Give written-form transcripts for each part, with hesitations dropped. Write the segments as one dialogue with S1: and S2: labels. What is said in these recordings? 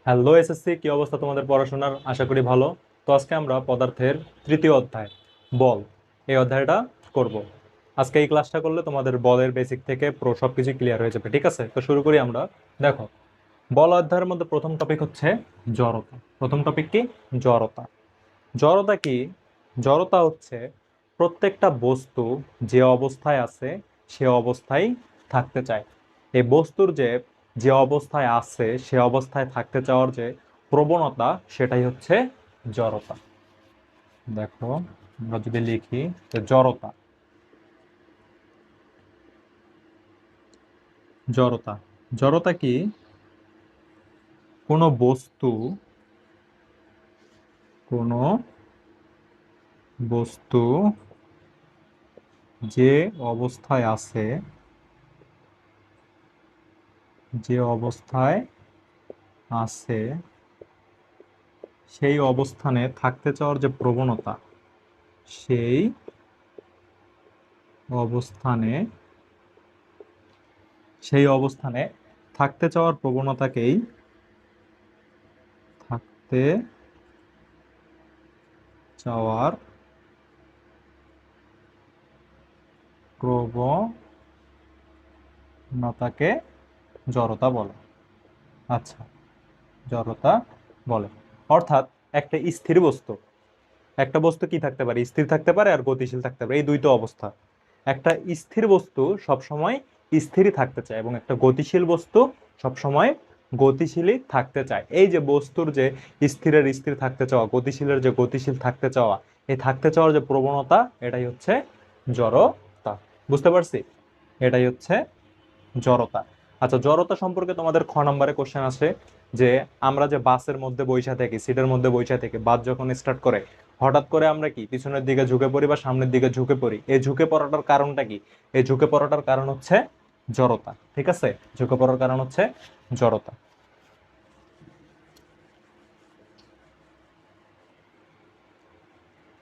S1: Hello SSC, কি অবস্থা তোমাদের পড়াশোনার? আশা করি ভালো। তো আজকে আমরা পদার্থের তৃতীয় অধ্যায় বল, এই অধ্যায়টা করব। আজকে এই ক্লাসটা করলে তোমাদের বলের বেসিক থেকে পুরো সবকিছু ক্লিয়ার হয়ে যাবে। ঠিক আছে, তো শুরু করি আমরা। দেখো, বল অধ্যায়ের মধ্যে প্রথম টপিক হচ্ছে জড়তা। প্রথম টপিক কি? জড়তা। জড়তা কি? জড়তা হচ্ছে প্রত্যেকটা বস্তু যে অবস্থায় আছে সে অবস্থায় থাকতে চায়। এই বস্তুর যে যে অবস্থায় আছে সে অবস্থায় থাকতে চাওয়ার যে প্রবণতা, সেটাই হচ্ছে জড়তা। দেখো, আমরা যদি লিখি যে জড়তা, জড়তা জড়তা কি? কোনো বস্তু, কোনো বস্তু যে অবস্থায় আছে, যে অবস্থায় আছে সেই অবস্থানে থাকতে চাওয়ার যে প্রবণতা, সেই অবস্থানে সেই অবস্থানে থাকতে চাওয়ার প্রবণতাকেই থাকতে চাওয়ার প্রবণতাকে জড়তা বলে। আচ্ছা, জড়তা বলে। অর্থাৎ একটা স্থির বস্তু, একটা বস্তু কি থাকতে পারে? স্থির থাকতে পারে আর গতিশীল থাকতে পারে, এই দুইটা অবস্থা। একটা স্থির বস্তু সবসময় স্থিরই থাকতে চায় এবং একটা গতিশীল বস্তু সবসময় গতিশীলই থাকতে চায়। এই যে বস্তুর যে স্থিরের স্থির থাকতে চাওয়া, গতিশীলের যে গতিশীল থাকতে চাওয়া, এই থাকতে চাওয়ার যে প্রবণতা, এটাই হচ্ছে জড়তা। বুঝতে পারছি? এটাই হচ্ছে জড়তা। আচ্ছা, জড়তা সম্পর্কে তোমাদের খ নম্বরে কোশ্চেন আছে যে আমরা যে বাসের মধ্যে বইসা থাকি, সিটের মধ্যে বইসা থেকে বাস যখন স্টার্ট করে, হঠাৎ করে আমরা কি পিছনের দিকে ঝুঁকে পড়ি বা সামনের দিকে ঝুঁকে পড়ি? এই ঝুঁকে পড়াটার কারণটা কি? এই ঝুঁকে পড়াটার কারণ হচ্ছে জড়তা। ঠিক আছে, ঝুঁকে পড়ার কারণ হচ্ছে জড়তা।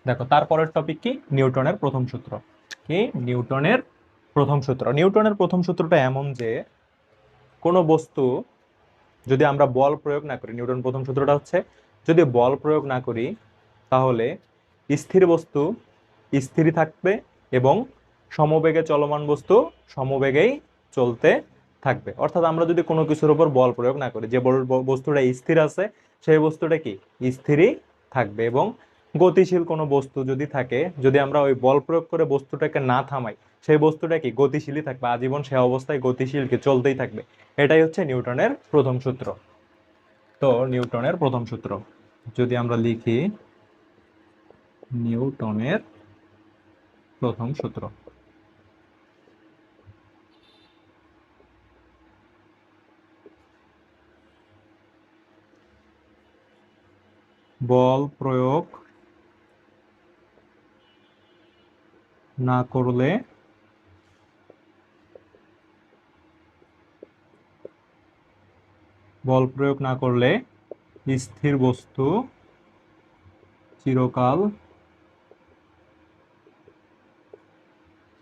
S1: দেখো, তারপরের টপিক কি? নিউটনের প্রথম সূত্র। কি? নিউটনের প্রথম সূত্র। নিউটনের প্রথম সূত্রটা এমন যে কোনো বস্তু যদি আমরা বল প্রয়োগ না করি, নিউটন প্রথম সূত্রটা হচ্ছে যদি বল প্রয়োগ না করি তাহলে স্থির বস্তু স্থিরই থাকবে এবং সমবেগে চলমান বস্তু সমবেগেই চলতে থাকবে। অর্থাৎ আমরা যদি কোনো কিছুর উপর বল প্রয়োগ না করি, যে বস্তুটা স্থির আছে সেই বস্তুটা কি স্থিরই থাকবে, এবং গতিশীল কোনো বস্তু যদি থাকে, যদি আমরা ওই বল প্রয়োগ করে বস্তুটাকে না থামাই, সেই বস্তুটা কি গতিশীলই থাকবে, আজীবন সে অবস্থায় গতিশীল কি চলতেই থাকবে। এটাই হচ্ছে নিউটনের প্রথম সূত্র। তো নিউটনের প্রথম সূত্র যদি আমরা লিখি, নিউটনের প্রথম সূত্র। বল প্রয়োগ না করলে বল প্রয়োগ না করলে স্থির বস্তু চিরকাল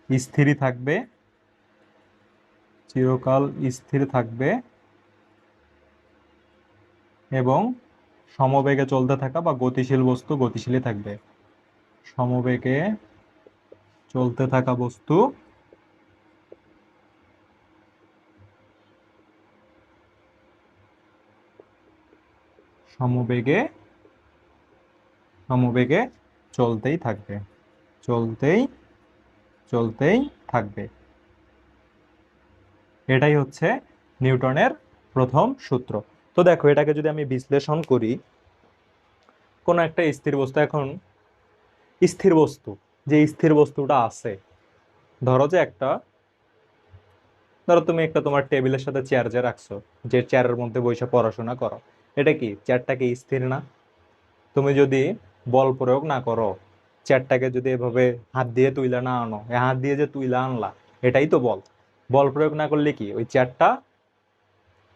S1: স্থিরই থাকবে, চিরকাল স্থির থাকবে এবং সমবেগে চলতে থাকা বা গতিশীল বস্তু গতিশীলই থাকবে। সমবেগে চলতে থাকা বস্তু সমবেগে সমবেগে চলতেই থাকবে, চলতেই চলতেই থাকবে। এটাই হচ্ছে নিউটনের প্রথম সূত্র। তো দেখো, এটাকে যদি আমি বিশ্লেষণ করি, কোন একটা স্থির বস্তু, এখন স্থির বস্তু, যে স্থির বস্তুটা আছে, ধরো যে একটা, ধরো তুমি একটা তোমার টেবিলের সাথে চেয়ার যে রাখছো, যে চেয়ারের মধ্যে বসে পড়াশোনা করো, এটা কি চেয়ারটাকে স্থির না? তুমি যদি বল প্রয়োগ না করো, চেয়ারটাকে যদি এভাবে হাত দিয়ে তুইলা না আনো, এ হাত দিয়ে যে তুইলা আনলা, এটাই তো বল। বল প্রয়োগ না করলে কি ওই চেয়ারটা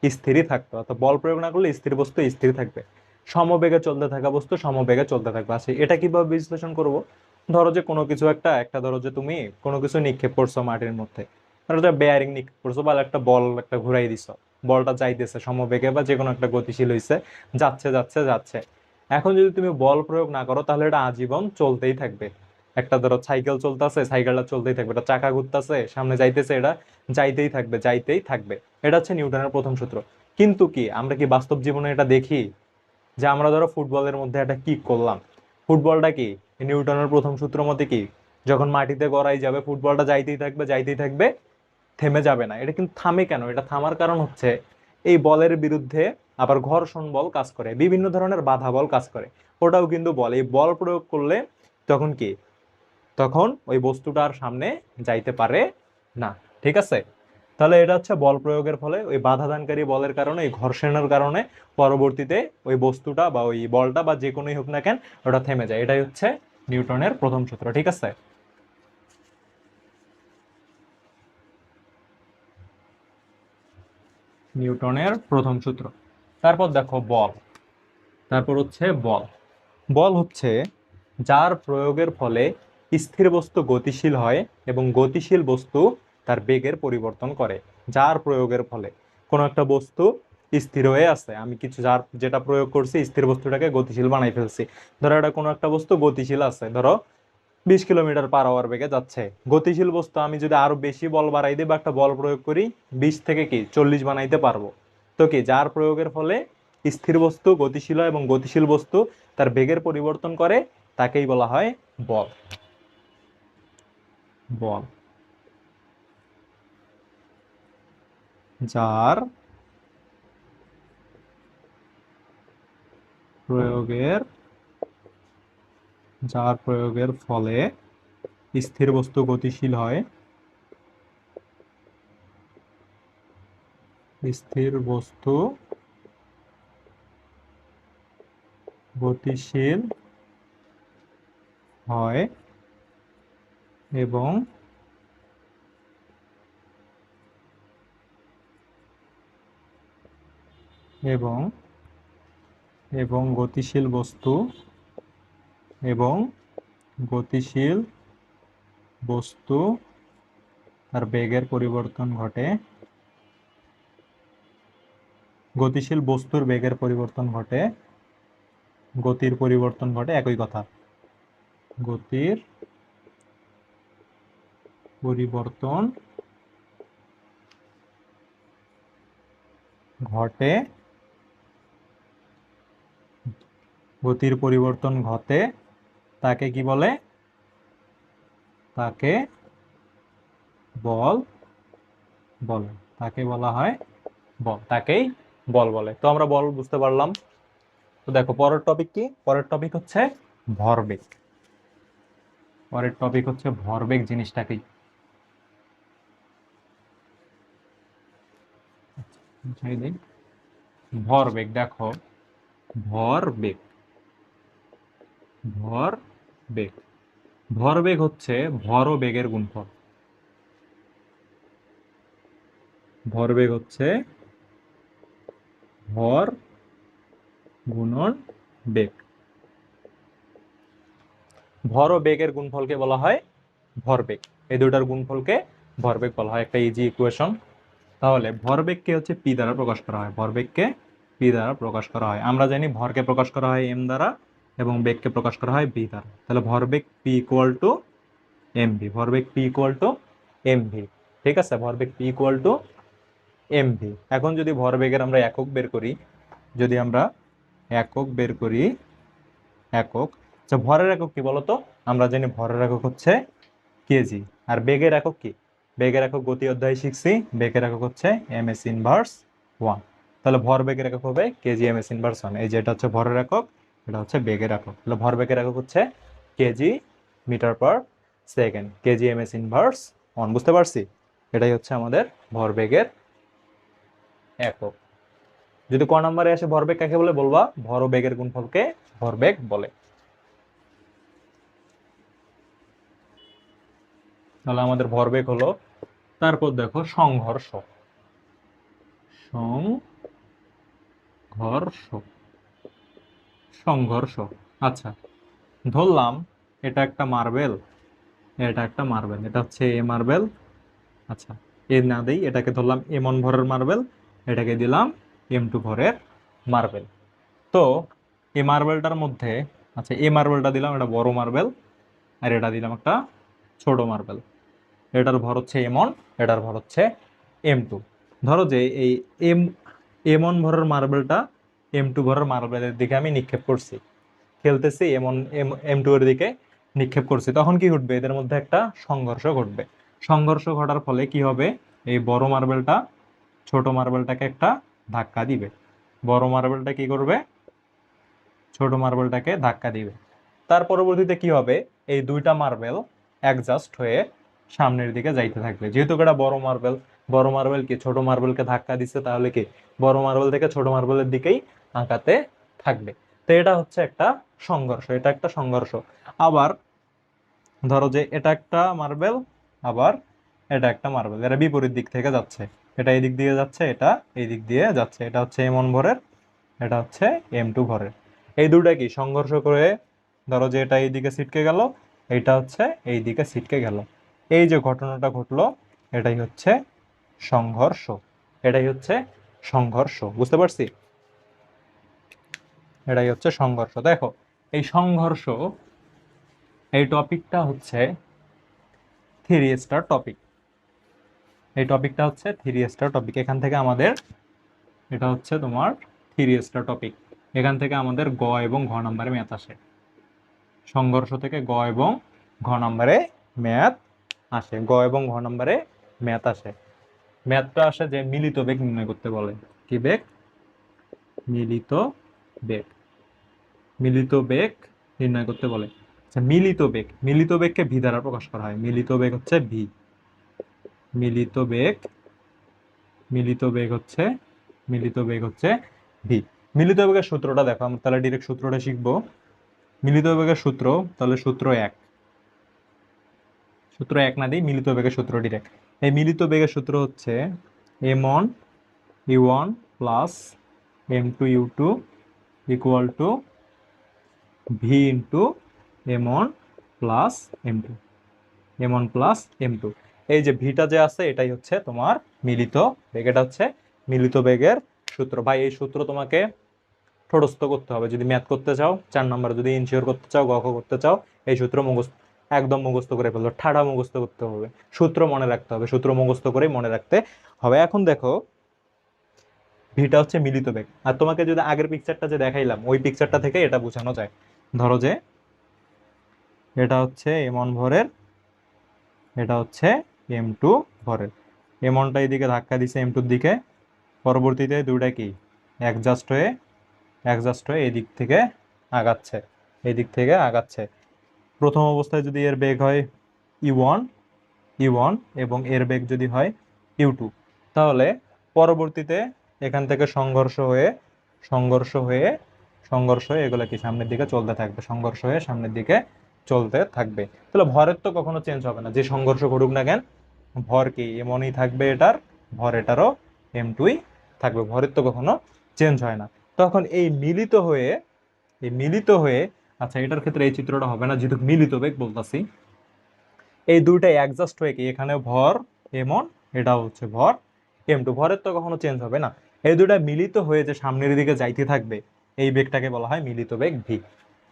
S1: স্থিরই থাকতো। অর্থাৎ বল প্রয়োগ না করলে স্থির বস্তু স্থির থাকবে, সমবেগে চলতে থাকা বস্তু সমবেগে চলতে থাকবে। আচ্ছা, এটা কিভাবে বিশ্লেষণ করব? ধরো যে কোনো কিছু একটা একটা ধরো যে তুমি কোনো কিছু নিক্ষেপ করছো মাটির মধ্যে, ধরো যে বেয়ারিং নিক্ষেপ করছো বা একটা বল একটা ঘুরাই দিছো। বলটা যাইতেছে সমবেগে বা যে কোনো একটা গতিশীল হইছে, যাচ্ছে যাচ্ছে যাচ্ছে। এখন যদি তুমি বল প্রয়োগ না করো তাহলে এটা আজীবন চলতেই থাকবে। একটা ধরো সাইকেল চলতেছে, সাইকেলটা চলতেই থাকবে, এটা চাকা ঘুরতেছে, সামনে যাইতেছে, এটা যাইতেই থাকবে যাইতেই থাকবে। এটা হচ্ছে নিউটনের প্রথম সূত্র। কিন্তু কি আমরা কি বাস্তব জীবনে এটা দেখি? যে আমরা ধরো ফুটবলের মধ্যে একটা কিক করলাম, ফুটবলটা কি নিউটনের প্রথম সূত্র মতে কি যখন মাটিতে গড়াই যাবে ফুটবলটা যাইতেই থাকবে যাইতেই থাকবে, থেমে যাবে না। এটা কিন্তু থামে কেন? এটা থামার কারণ হচ্ছে এই বলের বিরুদ্ধে আবার ঘর্ষণ বল কাজ করে, বিভিন্ন ধরনের বাধা বল কাজ করে, ওটাও কিন্তু বল। এই বল প্রয়োগ করলে তখন কি, তখন ওই বস্তুটা আর সামনে যাইতে পারে না। ঠিক আছে? তাহলে এটা হচ্ছে বল প্রয়োগের ফলে ওই বাধাদানকারী বলের কারণে, এই ঘর্ষণের কারণে পরবর্তীতে ওই বস্তুটা বা ওই বলটা বা যে কোনোই হোক না কেন ওটা থেমে যায়। এটাই হচ্ছে নিউটনের প্রথম সূত্র। ঠিক আছে? নিউটনের প্রথম সূত্র। তারপর দেখো বল। তারপর হচ্ছে বল। বল হচ্ছে যার প্রয়োগের ফলে স্থির বস্তু গতিশীল হয় এবং গতিশীল বস্তু তার বেগের পরিবর্তন করে। যার প্রয়োগের ফলে কোনো একটা বস্তু স্থির হয়ে আছে, আমি কিছু যার যেটা প্রয়োগ করছি স্থির বস্তুটাকে গতিশীল বানাই ফেলছি। ধরো এটা কোনো একটা বস্তু গতিশীল আছে, ধরো 20 কিলোমিটার/আওয়ার বেগে যাচ্ছে। গতিশীল বস্তু আমি যদি আরো বেশি বল বাড়াই দিই বা একটা বল প্রয়োগ করি, 20 থেকে কি 40 বানাইতে পারবো। তো কি যার প্রয়োগের ফলে স্থির বস্তু গতিশীল হয় এবং গতিশীল বস্তু তার বেগের পরিবর্তন করে, তাকেই বলা হয় বল। বল যার প্রয়োগের যার প্রয়োগের ফলে স্থির বস্তু গতিশীল হয়, স্থির বস্তু গতিশীল হয় এবং এবং এবং গতিশীল বস্তু এবং গতিশীল বস্তু তার বেগের পরিবর্তন ঘটে, গতিশীল বস্তুর বেগের পরিবর্তন ঘটে, গতির পরিবর্তন ঘটে, একই কথা, গতির পরিবর্তন ঘটে, গতির পরিবর্তন ঘটে, তাকে কি বলে? তাকে বল বলে, তাকে বলা হয় বল, তাকেই বল বলে। তো আমরা বল বুঝতে পারলাম। তো দেখো পরের টপিক কি? পরের টপিক হচ্ছে ভরবেগ। পরের টপিক হচ্ছে ভরবেগ জিনিসটা কি। বুঝাই দিই। ভরবেগ দেখো, ভরবেগ ভরবেগ ভরবেগ হচ্ছে ভর ও বেগের গুণফল। ভরবেগ হচ্ছে ভর গুণন বেগ। ভর ও বেগের গুণফলকে বলা হয় ভরবেগ। এই দুটার গুণফলকে ভরবেগ বলা হয়। একটা ইজি ইকুয়েশন। তাহলে ভরবেগকে হচ্ছে পি দ্বারা প্রকাশ করা হয়। ভরবেগকে পি দ্বারা প্রকাশ করা হয়। আমরা জানি ভরকে প্রকাশ করা হয় এম দ্বারা এবং বেগকে প্রকাশ করা হয় বি দ্বারা। তাহলে ভরবেগ P equal to M v. ভরবেগ P equal to M v. ঠিক আছে? ভরবেগ P equal to M v. এখন যদি ভরবেগের আমরা একক বের করি, যদি আমরা একক বের করি, একক, আচ্ছা ভরের একক কি বলতো? আমরা জানি ভরের একক হচ্ছে কেজি। আর বেগের একক কি? বেগের একক গতি অধ্যায় শিখছি, বেগের একক হচ্ছে এম এস ইনভার্স ওয়ান। তাহলে ভর বেগের একক হবে KG M S inverse one. এই যে এটা হচ্ছে ভরের একক, এটা হচ্ছে বেগের একক। তাহলে ভর বেগের একক হচ্ছে KG metre per second, KG M S inverse one. বুঝতে পারছি? এটাই হচ্ছে আমাদের ভরবেগের একক। যদি ক নম্বরে আসে ভরবেগ কাকে বলে বলবা? ভর ও বেগের গুণফলকে ভরবেগ বলে। তাহলে আমাদের ভরবেগ হলো। তারপর দেখো সংঘর্ষ। সংঘর্ষ সংঘর্ষ আচ্ছা, ধরলাম এটা একটা মার্বেল, এটা একটা মার্বেল, এটা হচ্ছে এ মার্বেল। আচ্ছা, এ না দেই, এটাকে ধরলাম এমন ভরের মার্বেল, এটাকে দিলাম M2 ভরের মার্বেল। তো এই মার্বেলটার মধ্যে, আচ্ছা এই মার্বেলটা দিলাম, এটা বড় মার্বেল, আর এটা দিলাম একটা ছোট মার্বেল। এটার ভর হচ্ছে M1, এটার ভর হচ্ছে M2। ধরো যে এই এম M1 ভরের মার্বেলটা M2 ভরের মার্বেলের দিকে আমি নিক্ষেপ করছি, খেলতেছি M1 M2 এর দিকে নিক্ষেপ করছি, তখন কি ঘটবে? এদের মধ্যে একটা সংঘর্ষ ঘটবে। সংঘর্ষ ঘটার ফলে কি হবে? এই বড় মার্বেলটা ছোট মার্বেলটাকে একটা ধাক্কা দিবে। বড় মার্বেলটা কি করবে? ছোট মার্বেলটাকে ধাক্কা দিবে। তার পরবর্তীতে কি হবে? এই দুইটা মার্বেল অ্যাডজাস্ট হয়ে সামনের দিকে যাইতে থাকবে। যেহেতু এটা বড় মার্বেল, বড় মার্বেল কি ছোট মার্বেলকে ধাক্কা দিচ্ছে, তাহলে কি বড় মার্বেল থেকে ছোট মার্বেলের দিকেই আঁকাতে থাকবে। তো এটা হচ্ছে একটা সংঘর্ষ, এটা একটা সংঘর্ষ। আবার ধরো যে এটা একটা মার্বেল, আবার এটা একটা মার্বেল, এরা বিপরীত দিক থেকে যাচ্ছে। এটা এই দিক দিয়ে যাচ্ছে, এটা এই দিক দিয়ে যাচ্ছে। এটা হচ্ছে M1 ভরের, এটা হচ্ছে M2 ভরের। এই দুটা কি সংঘর্ষ করে, ধরো যে এটা এই দিকে ছিটকে গেল, এটা হচ্ছে এই দিকে ছিটকে গেল। এই যে ঘটনাটা ঘটলো, এটাই হচ্ছে সংঘর্ষ। এটাই হচ্ছে সংঘর্ষ, বুঝতে পারছি? এটাই হচ্ছে সংঘর্ষ। দেখো এই সংঘর্ষ, এই টপিকটা হচ্ছে 3 স্টার টপিক। এই টপিকটা হচ্ছে 3 স্টার টপিক। এখান থেকে আমাদের, এটা হচ্ছে তোমার 3 স্টার টপিক। এখান থেকে আমাদের গ এবং ঘ নাম্বারে ম্যাথ আসে। সংঘর্ষ থেকে গ এবং ঘ নাম্বারে ম্যাথ আসে, গ এবং ঘ নাম্বারে ম্যাথ আসে। ম্যাথটা আসে যে মিলিত বেগ নির্ণয় করতে বলে। কি বেগ? মিলিত বেগ। মিলিত বেগ নির্ণয় করতে বলে। আচ্ছা, মিলিত বেগ, মিলিত বেগকে ভি দ্বারা প্রকাশ করা হয়। মিলিত বেগ হচ্ছে ভি। মিলিত বেগ, মিলিত বেগ হচ্ছে, মিলিত বেগ হচ্ছে ভি। মিলিত বেগের সূত্রটা দেখো, আমরা তাহলে ডিরেক্ট সূত্রটা শিখবো। মিলিত বেগের সূত্র, তাহলে সূত্র 1, সূত্র 1 না দিই, মিলিত বেগের সূত্র ডিরেক্ট। এই মিলিত বেগের সূত্র হচ্ছে M1 U1 plus M2 U2 equal to V into M1 plus M2, M1 plus M2। এই যে ভিটা যে আছে, এটাই হচ্ছে তোমার মিলিত বেগ। এটা হচ্ছে মিলিত বেগের সূত্র। ভাই এই সূত্র তোমাকে ঠোঁটস্থ করতে হবে যদি ম্যাথ করতে চাও। 4 নম্বরে যদি ইনশিওর করতে চাও, গখ করতে চাও, এই সূত্র মুখস্থ, একদম মুখস্থ করে ফেলবে, ঠাড়া মুখস্থ করতে হবে। সূত্র মনে রাখতে হবে, সূত্র মুখস্থ করেই মনে রাখতে হবে। এখন দেখো ভিটা হচ্ছে মিলিত বেগ, আর তোমাকে যদি আগের পিকচারটা যে দেখাইলাম, ওই পিকচারটা থেকে এটা বোঝানো যায়। ধরো যে এটা হচ্ছে M1 ভরের, এটা হচ্ছে M2 ভরের। M1টা এদিকে ধাক্কা দিছে M2-র দিকে, পরবর্তীতে দুইটা কি অ্যাডজাস্ট হয়ে এই দিক থেকে আগাচ্ছে, এই দিক থেকে আগাচ্ছে। প্রথম অবস্থায় যদি এর বেগ হয় E1, E1 এবং এর বেগ যদি হয় U2, তাহলে পরবর্তীতে এখান থেকে সংঘর্ষ হয়ে সংঘর্ষ হয়ে এগুলো কি সামনের দিকে চলতে থাকবে, সংঘর্ষ হয়ে সামনের দিকে চলতে থাকবে। তাহলে ভরের তো কখনো চেঞ্জ হবে না, যে সংঘর্ষ ঘটুক না কেন, ভর কি এমনই থাকবে, এটার ভর এটারও M2ই থাকবে, ভরের তো কখনো চেঞ্জ হয় না। তখন এই মিলিত হয়ে, আচ্ছা এটার ক্ষেত্রে এই চিত্রটা হবে না যেহেতু মিলিত বেগ বলতাছি, এই দুইটাই অ্যাডজাস্ট হয়ে কি এখানে ভর M1, এটা হচ্ছে ভর M2, ভরের তো কখনো চেঞ্জ হবে না। এই দুইটা মিলিত হয়ে যে সামনের দিকে যাইতে থাকবে, এই বেগটাকে বলা হয় মিলিত বেগ ভি।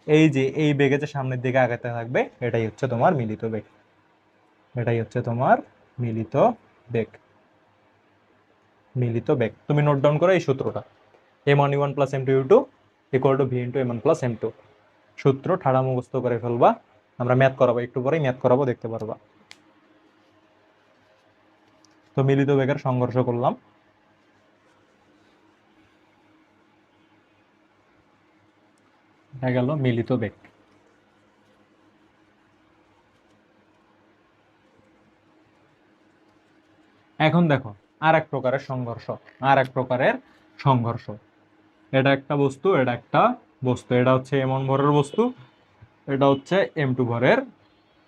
S1: এই যে এই বেগে যে সামনের দিকে আগাতে থাকবে, এটাই হচ্ছে তোমার মিলিত বেগ। এটাই হচ্ছে তোমার মিলিত বেগ। মিলিত বেগ তুমি নোট ডাউন করো এই সূত্রটা, M1 U1 plus M2 U2 equal to V into M1 plus M2। সূত্র ঠাড়া মুখস্থ করে ফেলবা, আমরা ম্যাথ করাবো, একটু পরেই ম্যাথ করাবো, দেখতে পারবা। তো মিলিত বেগের সংঘর্ষ করলাম। এটা গেল মিলিত বেগ। এখন দেখো আর এক প্রকারের সংঘর্ষ, আর এক প্রকারের সংঘর্ষ। এটা একটা বস্তু, এটা একটা বস্তু, এটা হচ্ছে M1 ভরের বস্তু, এটা হচ্ছে M2 ভরের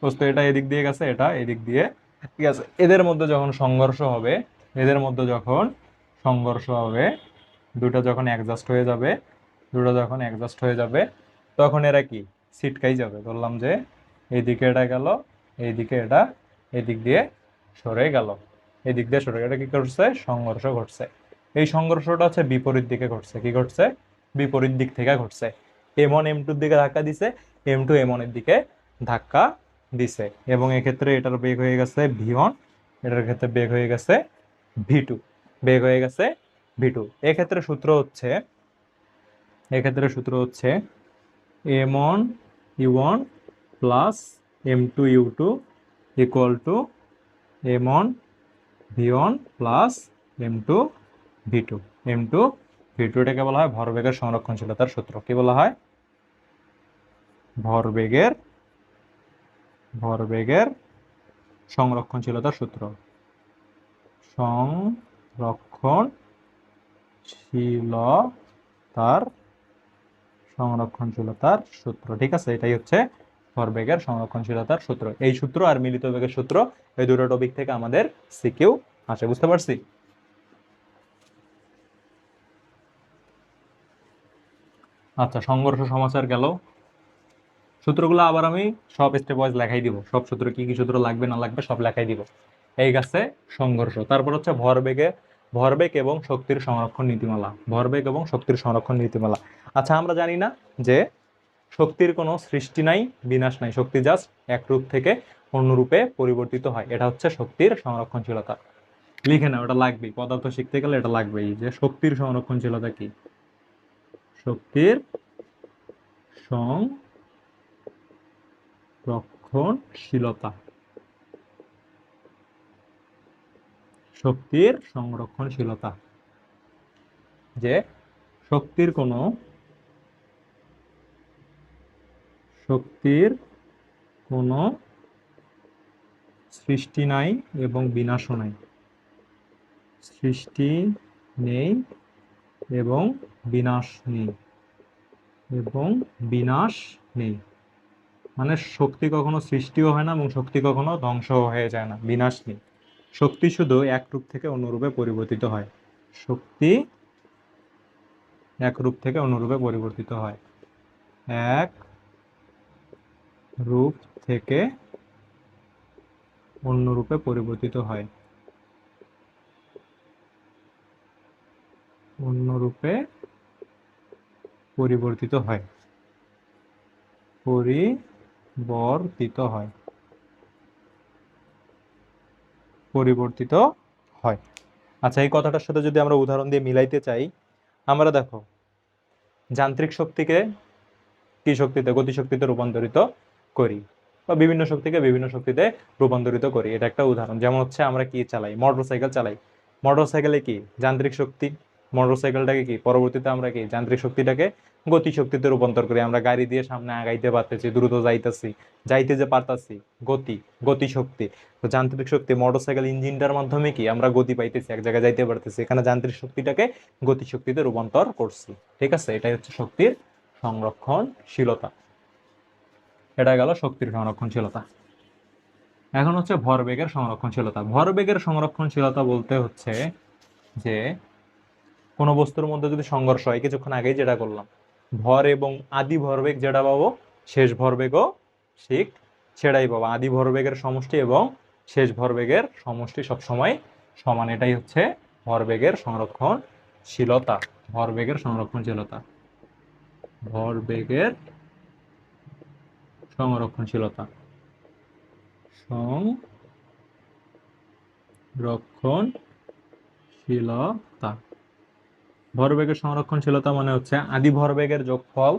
S1: বস্তু। এটা এদিক দিয়ে গেছে, এটা এদিক দিয়ে, ঠিক আছে। এদের মধ্যে যখন সংঘর্ষ হবে, এদের মধ্যে যখন সংঘর্ষ হবে, দুটো যখন অ্যাডজাস্ট হয়ে যাবে, দুটো যখন অ্যাডজাস্ট হয়ে যাবে, তখন এরা কি ছিটকাই যাবে। ধরলাম যে এইদিকে এটা গেল, এইদিকে এটা এদিক দিয়ে সরে গেল, এদিক দিয়ে সরে, এটা কি করছে? সংঘর্ষ ঘটছে। এই সংঘর্ষটা হচ্ছে বিপরীত দিকে ঘটছে। কি ঘটছে? বিপরীত দিক থেকে ঘটছে। M1 M2 দিকে ধাক্কা দিছে, M2 M1 এর দিকে ধাক্কা দিছে, এবং এক্ষেত্রে এটার বেগ হয়ে গেছে V1, এটার ক্ষেত্রে বেগ হয়ে গেছে V2, বেগ হয়ে গেছে V2। এক্ষেত্রে সূত্র হচ্ছে M1 U1 plus M2 U2 equal to M1 V1 plus M2 V2। M2 V2 এটাকে বলা হয় ভরবেগের সংরক্ষণশীলতার সূত্র। কি বলা হয়? ভরবেগের সংরক্ষণশীলতার সূত্র। সংরক্ষণশীলতার সূত্র, ঠিক আছে? এটাই হচ্ছে ভরবেগের সংরক্ষণশীলতার সূত্র। এই সূত্র আর মিলিত বেগের সূত্র, এই দুটো টপিক থেকে আমাদের সিকিউ আসে। বুঝতে পারছি? আচ্ছা, সংঘর্ষ সমাচার গেল। সূত্রগুলো আবার আমি সব স্টেপ ওয়াইজ লেখাই দিব, সব সূত্র কি কি সূত্র লাগবে না লাগবে সব লেখাই দিব। এই গেছে সংঘর্ষ। তারপর হচ্ছে ভরবেগ এবং শক্তির সংরক্ষণ নীতিমালা। ভরবেগ এবং শক্তির সংরক্ষণ নীতিমালা। আচ্ছা, আমরা জানি না যে শক্তির কোনো সৃষ্টি নাই, বিনাশ নাই, শক্তি জাস্ট এক রূপ থেকে অন্য রূপে পরিবর্তিত হয়। এটা হচ্ছে শক্তির সংরক্ষণশীলতা। লিখে নাও, এটা লাগবেই, পদার্থ শিখতে গেলে এটা লাগবেই, যে শক্তির সংরক্ষণশীলতা কি। শক্তির সংরক্ষণশীলতা, শক্তির সংরক্ষণশীলতা, যে শক্তির কোনো সৃষ্টি নাই এবং বিনাশও নাই। সৃষ্টি নেই এবং বিনাশ নেই, মানে শক্তি কখনো সৃষ্টিও হয় না এবং শক্তি কখনো ধ্বংসও হয়ে যায় না, বিনাশ নেই। শক্তি শুধু এক রূপ থেকে অন্য রূপে পরিবর্তিত হয়। শক্তি এক রূপ থেকে অন্য রূপে পরিবর্তিত হয়। এক রূপ থেকে অন্য রূপে পরিবর্তিত হয়। অন্য রূপে পরিবর্তিত হয়। পরিবর্তিত হয়। আচ্ছা, এই কথাটার সাথে যদি আমরা উদাহরণ দিয়ে মিলাইতে চাই, আমরা দেখো যান্ত্রিক শক্তিকে কি শক্তিতে? গতিশক্তিতে রূপান্তরিত করি, বা বিভিন্ন শক্তিকে বিভিন্ন শক্তিতে রূপান্তরিত করি। এটা একটা উদাহরণ। যেমন হচ্ছে আমরা কি চালাই? মোটরসাইকেল চালাই। মোটরসাইকেলে কি যান্ত্রিক শক্তি, মোটরসাইকেলটাকে কি পরবর্তীতে আমরা কি যান্ত্রিক শক্তিটাকে গতিশক্তিতে রূপান্তর করি। আমরা গাড়ি দিয়ে সামনে আগাইতে পারতেছি, দ্রুত যাইতে যে পারতাছি, গতিশক্তি। তো যান্ত্রিক শক্তি, মোটরসাইকেল ইঞ্জিনটার মাধ্যমে কি আমরা গতি পাইতেছি, এক জায়গায় যাইতে পারতেছি, এখানে যান্ত্রিক শক্তিটাকে গতিশক্তিতে রূপান্তর করছি। ঠিক আছে? এটাই হচ্ছে শক্তির সংরক্ষণশীলতা। এটা গেল শক্তির সংরক্ষণশীলতা। এখন হচ্ছে ভরবেগের সংরক্ষণশীলতা। ভরবেগের সংরক্ষণশীলতা বলতে হচ্ছে যে কোনো বস্তুর মধ্যে যদি সংঘর্ষ হয়, কিছুক্ষণ আগেই যেটা করলাম, ভর এবং আদি ভরবেগ যেটা পাবো, শেষ ভরবেগও ঠিক সেটাই পাবো। আদি ভরবেগের সমষ্টি এবং শেষ ভরবেগের সমষ্টি সবসময় সমান। এটাই হচ্ছে ভরবেগের সংরক্ষণশীলতা। ভরবেগের সংরক্ষণশীলতা, ভরবেগের সংরক্ষণশীলতা, সংরক্ষণশীলতা। ভরবেগের সংরক্ষণশীলতা মানে হচ্ছে আদি ভরবেগের যোগফল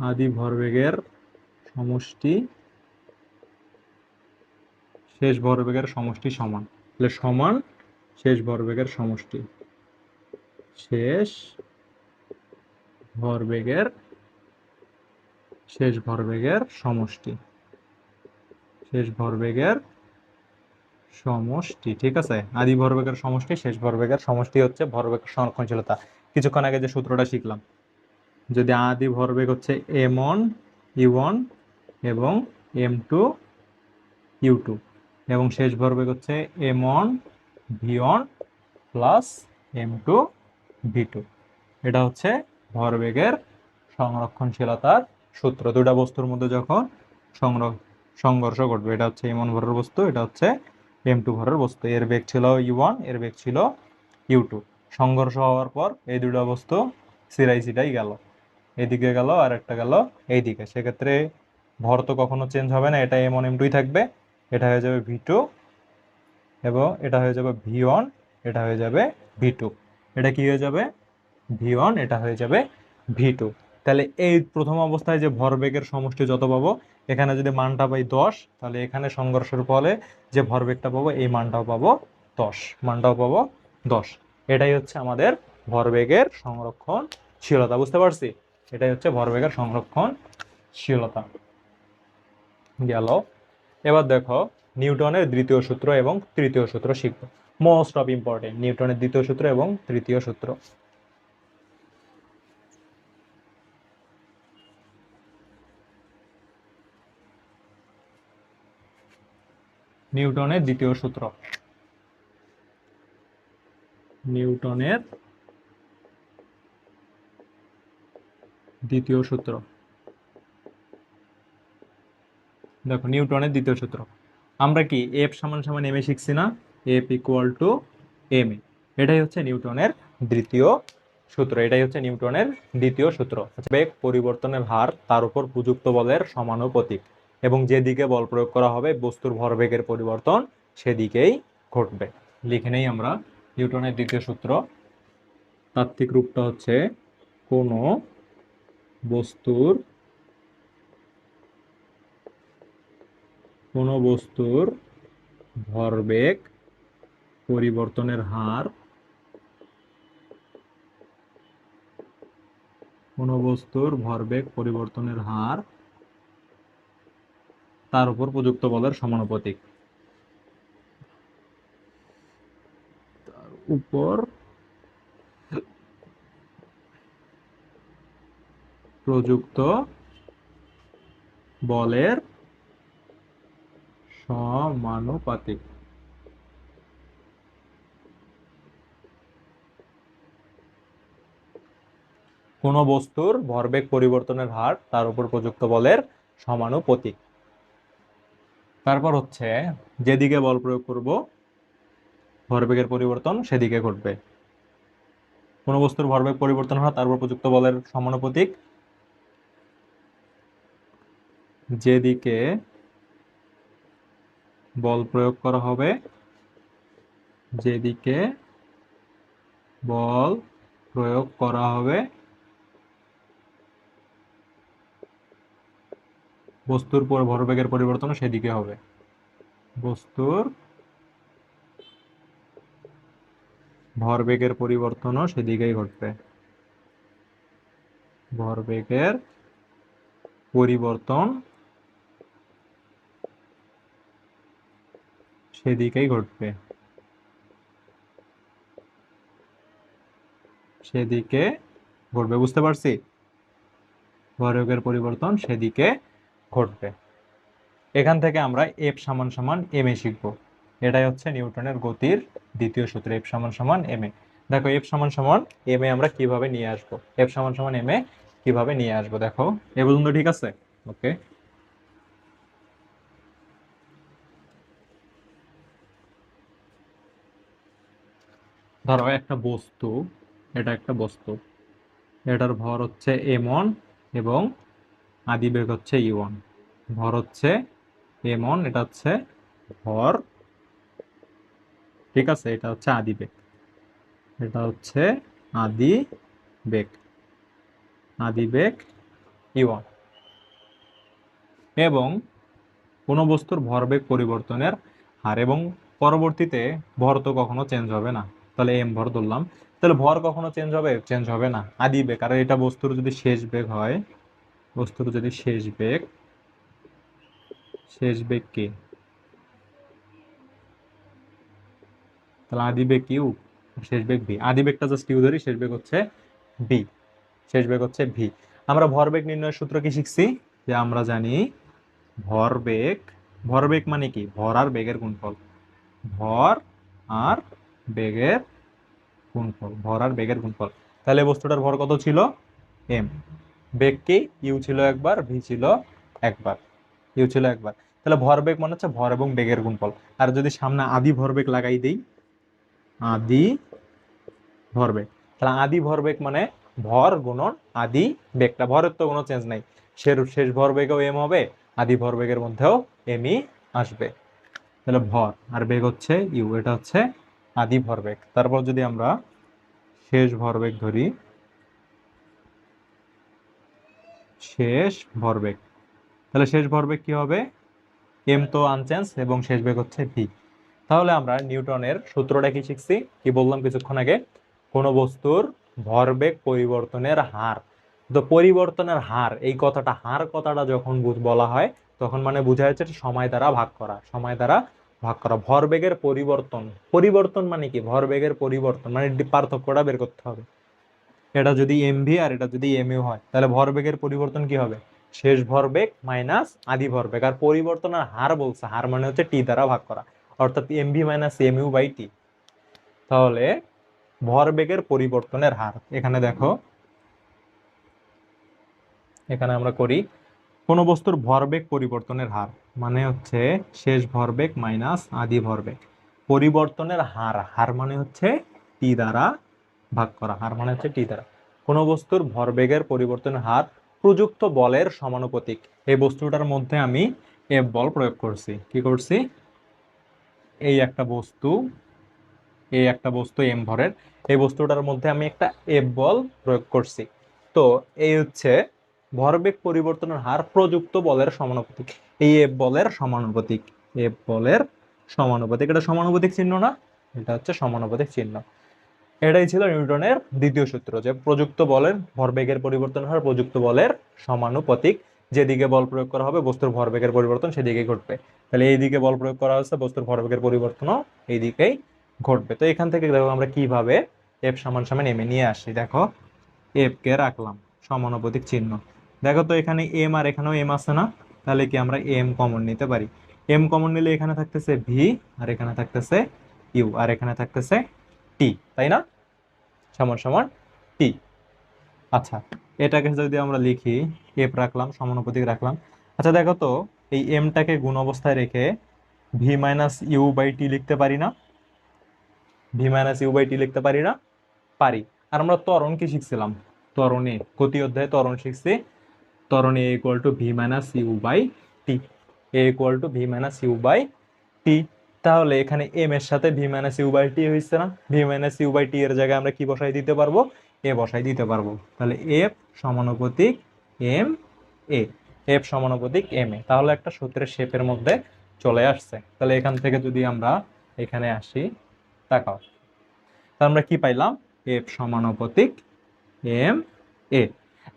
S1: আদি ভরবেগের সমষ্টি শেষ ভরবেগের সমষ্টি সমান। তাহলে সমান শেষ ভরবেগের সমষ্টি। শেষ ভরবেগের সমষ্টি। ঠিক আছে? আদি ভরবেগের সমষ্টি, শেষ ভরবেগের সমষ্টি হচ্ছে ভরবেগের সংরক্ষণশীলতা। কিছুক্ষণ আগে যে সূত্রটা শিখলাম, যদি আদি ভরবেগ হচ্ছে M1 U1 এবং M2 U2 এবং শেষ ভরবেগ হচ্ছে M1 V1 plus M2 V2, এটা হচ্ছে ভরবেগের সংরক্ষণশীলতার সূত্র। দুটা বস্তুর মধ্যে যখন সংঘর্ষ ঘটবে। এটা হচ্ছে m1 ভরের বস্তু, এটা হচ্ছে m2 ভরের বস্তু। এর বেগ ছিল u1, এর বেগ ছিল u2। সংঘর্ষ হওয়ার পর এই দুটো বস্তু সিরাই গেল, এদিকে গেল আর একটা গেল এইদিকে। সেক্ষেত্রে ভর তো কখনো চেঞ্জ হবে না, এটা m1 m2ই থাকবে। এটা হয়ে যাবে v2 এবং এটা হয়ে যাবে v1, এটা হয়ে যাবে v2। এটা কি হয়ে যাবে v1, এটা হয়ে যাবে v2। তাহলে এই প্রথম অবস্থায় যে ভরবেগের সমষ্টি যত পাবো, এখানে যদি মানটা পাই 10, তাহলে এখানে সংঘর্ষের ফলে যে ভরবেগটা পাবো এই মানটাও পাবো 10, মানটাও পাবো 10। এটাই হচ্ছে আমাদের ভরবেগের সংরক্ষণশীলতা। বুঝতে পারছি? এটাই হচ্ছে ভরবেগের সংরক্ষণশীলতা। গেল। এবার দেখো নিউটনের দ্বিতীয় সূত্র এবং তৃতীয় সূত্র শিখবো। মোস্ট অফ ইম্পর্টেন্ট, নিউটনের দ্বিতীয় সূত্র এবং তৃতীয় সূত্র। নিউটনের দ্বিতীয় সূত্র, নিউটনের দ্বিতীয় সূত্র। দেখো নিউটনের দ্বিতীয় সূত্র, আমরা কি এফ সমান সমান এম এ শিখছি না? F equal to M A. এটাই হচ্ছে নিউটনের দ্বিতীয় সূত্র, এটাই হচ্ছে নিউটনের দ্বিতীয় সূত্র। বেগ পরিবর্তনের হার তার উপর প্রযুক্ত বলের সমানুপাতিক এবং যেদিকে বল প্রয়োগ করা হবে বস্তুর ভরবেগের পরিবর্তন সেদিকেই ঘটবে। লিখে নেই আমরা নিউটনের দ্বিতীয় সূত্র। তাত্ত্বিক রূপটা হচ্ছে কোনো বস্তুর ভরবেগ পরিবর্তনের হার, কোনো বস্তুর ভরবেগ পরিবর্তনের হার তার উপর প্রযুক্ত বলের সমানুপাতিক, তার উপর প্রযুক্ত বলের সমানুপাতিক। কোনো বস্তুর ভরবেগ পরিবর্তনের হার তার উপর প্রযুক্ত বলের সমানুপাতিক। তারপর হচ্ছে যেদিকে বল প্রয়োগ করব ভরবেগের পরিবর্তন সেদিকে ঘটবে। কোনো বস্তুর ভরবেগ পরিবর্তন হয় তার উপর প্রযুক্ত বলের সমানুপাতিক, যেদিকে বল প্রয়োগ করা হবে, যেদিকে বল প্রয়োগ করা হবে বস্তুর ভরবেগের পরিবর্তন সেদিকে হবে, বস্তুর ভরবেগের পরিবর্তনও সেদিকেই ঘটবে, ভরবেগের পরিবর্তন সেদিকেই ঘটবে, সেদিকে ঘটবে। বুঝতে পারছি? ভরবেগের পরিবর্তন সেদিকে ঘটবে। এখান থেকে আমরা এফ সমান সমান এম এ শিখবো। এটাই হচ্ছে নিউটনের গতির দ্বিতীয় সূত্র, এফ সমান সমান এম এ। দেখো এফ সমান সমান এম এ আমরা কিভাবে নিয়ে আসবো, এফ সমান সমান এম এ কিভাবে নিয়ে আসবো। দেখো এ পর্যন্ত ঠিক আছে? ওকে। ধরো একটা বস্তু, এটা একটা বস্তু, এটার ভর হচ্ছে m1 এবং আদিবেগ হচ্ছে u1। ভর হচ্ছে m1, এটা হচ্ছে ভর, ঠিক আছে? এটা হচ্ছে আদিবেগ, এটা হচ্ছে আদিবেগ, আদিবেগ u1। এবং কোনো বস্তুর ভরবেগ পরিবর্তনের হার, এবং পরবর্তীতে ভর তো কখনো চেঞ্জ হবে না, তাহলে এম ভর ধরলাম। তাহলে ভর কখনো চেঞ্জ হবে? চেঞ্জ হবে না, আদিবেগ। আর এটা বস্তুর যদি শেষ বেগ হয়, বস্তুর যদি শেষ বেগ, শেষ বেগ কি? তাহলে আদিবেগ ইউ, শেষ বেগ ভি। আদিবেগটা জাস্ট ইউ ধরি, শেষ বেগ হচ্ছে ভি, শেষ বেগ হচ্ছে ভি। আমরা ভরবেগ নির্ণয়ের সূত্র কি শিখছি? যে আমরা জানি ভরবেগ, ভরবেগ মানে কি? ভর আর বেগের গুণফল, ভর আর বেগের গুণফল, ভর আর বেগের গুণফল। তাহলে বস্তুটার ভর কত ছিল? এম। বেগ কি? ইউ ছিল একবার, ভি ছিল একবার। ইউ ছিল একবার। তাহলে ভরবেগ মানে হচ্ছে ভর এবং বেগের গুণফল। আর যদি সামনে আদি ভরবেগ লাগাই দেই, আদি ভরবেগ, তাহলে আদি ভরবেগ মানে ভর গুণন আদি বেগটা, ভরের তো কোনো চেঞ্জ নাই, শেষ ভরবেগেও এম হবে, আদি ভরবেগের মধ্যেও এমই আসবে। তাহলে ভর আর বেগ হচ্ছে ইউ, এটা হচ্ছে আদি ভরবেগ। তারপর যদি আমরা শেষ ভরবেগ ধরি, শেষ ভরবেগ, তাহলে শেষ ভরবেগ কি হবে, এম তো আনচেঞ্জ এবং শেষ বেগ হচ্ছে ভি। তাহলে আমরা নিউটনের সূত্রটা কি শিখছি, কি বললাম কিছুক্ষণ আগে, কোন বস্তুর ভরবেগ পরিবর্তনের হার। তো পরিবর্তনের হার, এই কথাটা হার কথাটা যখন বলা হয় তখন মানে বোঝা যাচ্ছে সময় দ্বারা ভাগ করা, সময় দ্বারা ভাগ করা। ভরবেগের পরিবর্তন, পরিবর্তন মানে কি, ভরবেগের পরিবর্তন মানে পার্থক্যটা বের করতে হবে। এটা যদি এমভি আর এটা যদি এমইউ হয়, তাহলে ভরবেগের পরিবর্তন কি হবে, শেষ ভরবেগ মাইনাস আদি ভরবেগ। আর পরিবর্তনের হার বলছে, হার মানে হচ্ছে টি দ্বারা ভাগ করা, অর্থাৎ MV minus mu by t. তাহলে ভরবেগের পরিবর্তনের হার, এখানে দেখো, এখানে আমরা করি কোন বস্তুর ভরবেগ পরিবর্তনের হার মানে হচ্ছে শেষ ভরবেগ মাইনাস আদি ভরবেগ, পরিবর্তনের হার, হার মানে হচ্ছে টি দ্বারা ভাগ করা, হার মানে হচ্ছে টি দ্বারা। কোন বস্তুর ভরবেগের পরিবর্তনের হার প্রযুক্ত বলের সমানুপাতিক। এই বস্তুটার মধ্যে আমি এফ বল প্রয়োগ করছি, কি করছি, এই একটা বস্তু, এই একটা বস্তু এম ভরের, এই বস্তুটার মধ্যে আমি একটা এফ বল প্রয়োগ করছি। তো এই হচ্ছে ভরবেগ পরিবর্তনের হার প্রযুক্ত বলের সমানুপাতিক, এই এফ বলের সমানুপাতিক, এফ বলের সমানুপাতিক, এটা সমানুপাতিক চিহ্ন না, এটা হচ্ছে সমানুপাতিক চিহ্ন। এটাই ছিল নিউটনের দ্বিতীয় সূত্র, যে প্রযুক্ত বলের ভরবেগের পরিবর্তন হার প্রযুক্ত বলের সমানুপাতিক, যেদিকে বল প্রয়োগ করা হবে বস্তুর ভরবেগের পরিবর্তন সেদিকেই ঘটবে। তাহলে এইদিকে বল প্রয়োগ করা হচ্ছে, বস্তুর ভরবেগের পরিবর্তনও এইদিকেই ঘটবে। তো এখান থেকে দেখো আমরা কিভাবে এফ সমান সমান এম এ নিয়ে আসি। দেখো এফ কে রাখলাম সমানুপাতিক চিহ্ন, দেখো তো এখানে এম আর এখানেও এম আছে না, তাহলে কি আমরা এম কমন নিতে পারি। এম কমন নিলে এখানে থাকতেছে ভি, আর এখানে থাকতেছে ইউ, আর এখানে থাকতেছে টি, তাই না, সমান সমান টি। আচ্ছা, এটাকে যদি আমরা লিখি, এফ রাখলাম সমানুপাতিক রাখলাম। আচ্ছা দেখো তো, এই এমটাকে গুণ অবস্থায় রেখে ভি মাইনাস ইউ বাই টি লিখতে পারি না, ভি মাইনাস ইউ বাই টি লিখতে পারি না, পারি। আর আমরা ত্বরণ কি শিখছিলাম, ত্বরণে গতি অধ্যায়ে ত্বরণ শিখছি, ত্বরণে a equal to v minus u by t, a equal to v minus u by t. তাহলে এখানে এম এর সাথে v minus u by t হয়েছে না, v minus u by t এর জায়গায় আমরা কি বসাই দিতে পারবো, এ বসাই দিতে পারবো। তাহলে এফ সমানুপাতিক এম এ, এফ সমানুপাতিক এম এ, তাহলে একটা সূত্রের শেপের মধ্যে চলে আসছে। তাহলে এখান থেকে যদি আমরা এখানে আসি, তাকাও, তা আমরা কি পাইলাম, এফ সমানুপাতিক এম এ।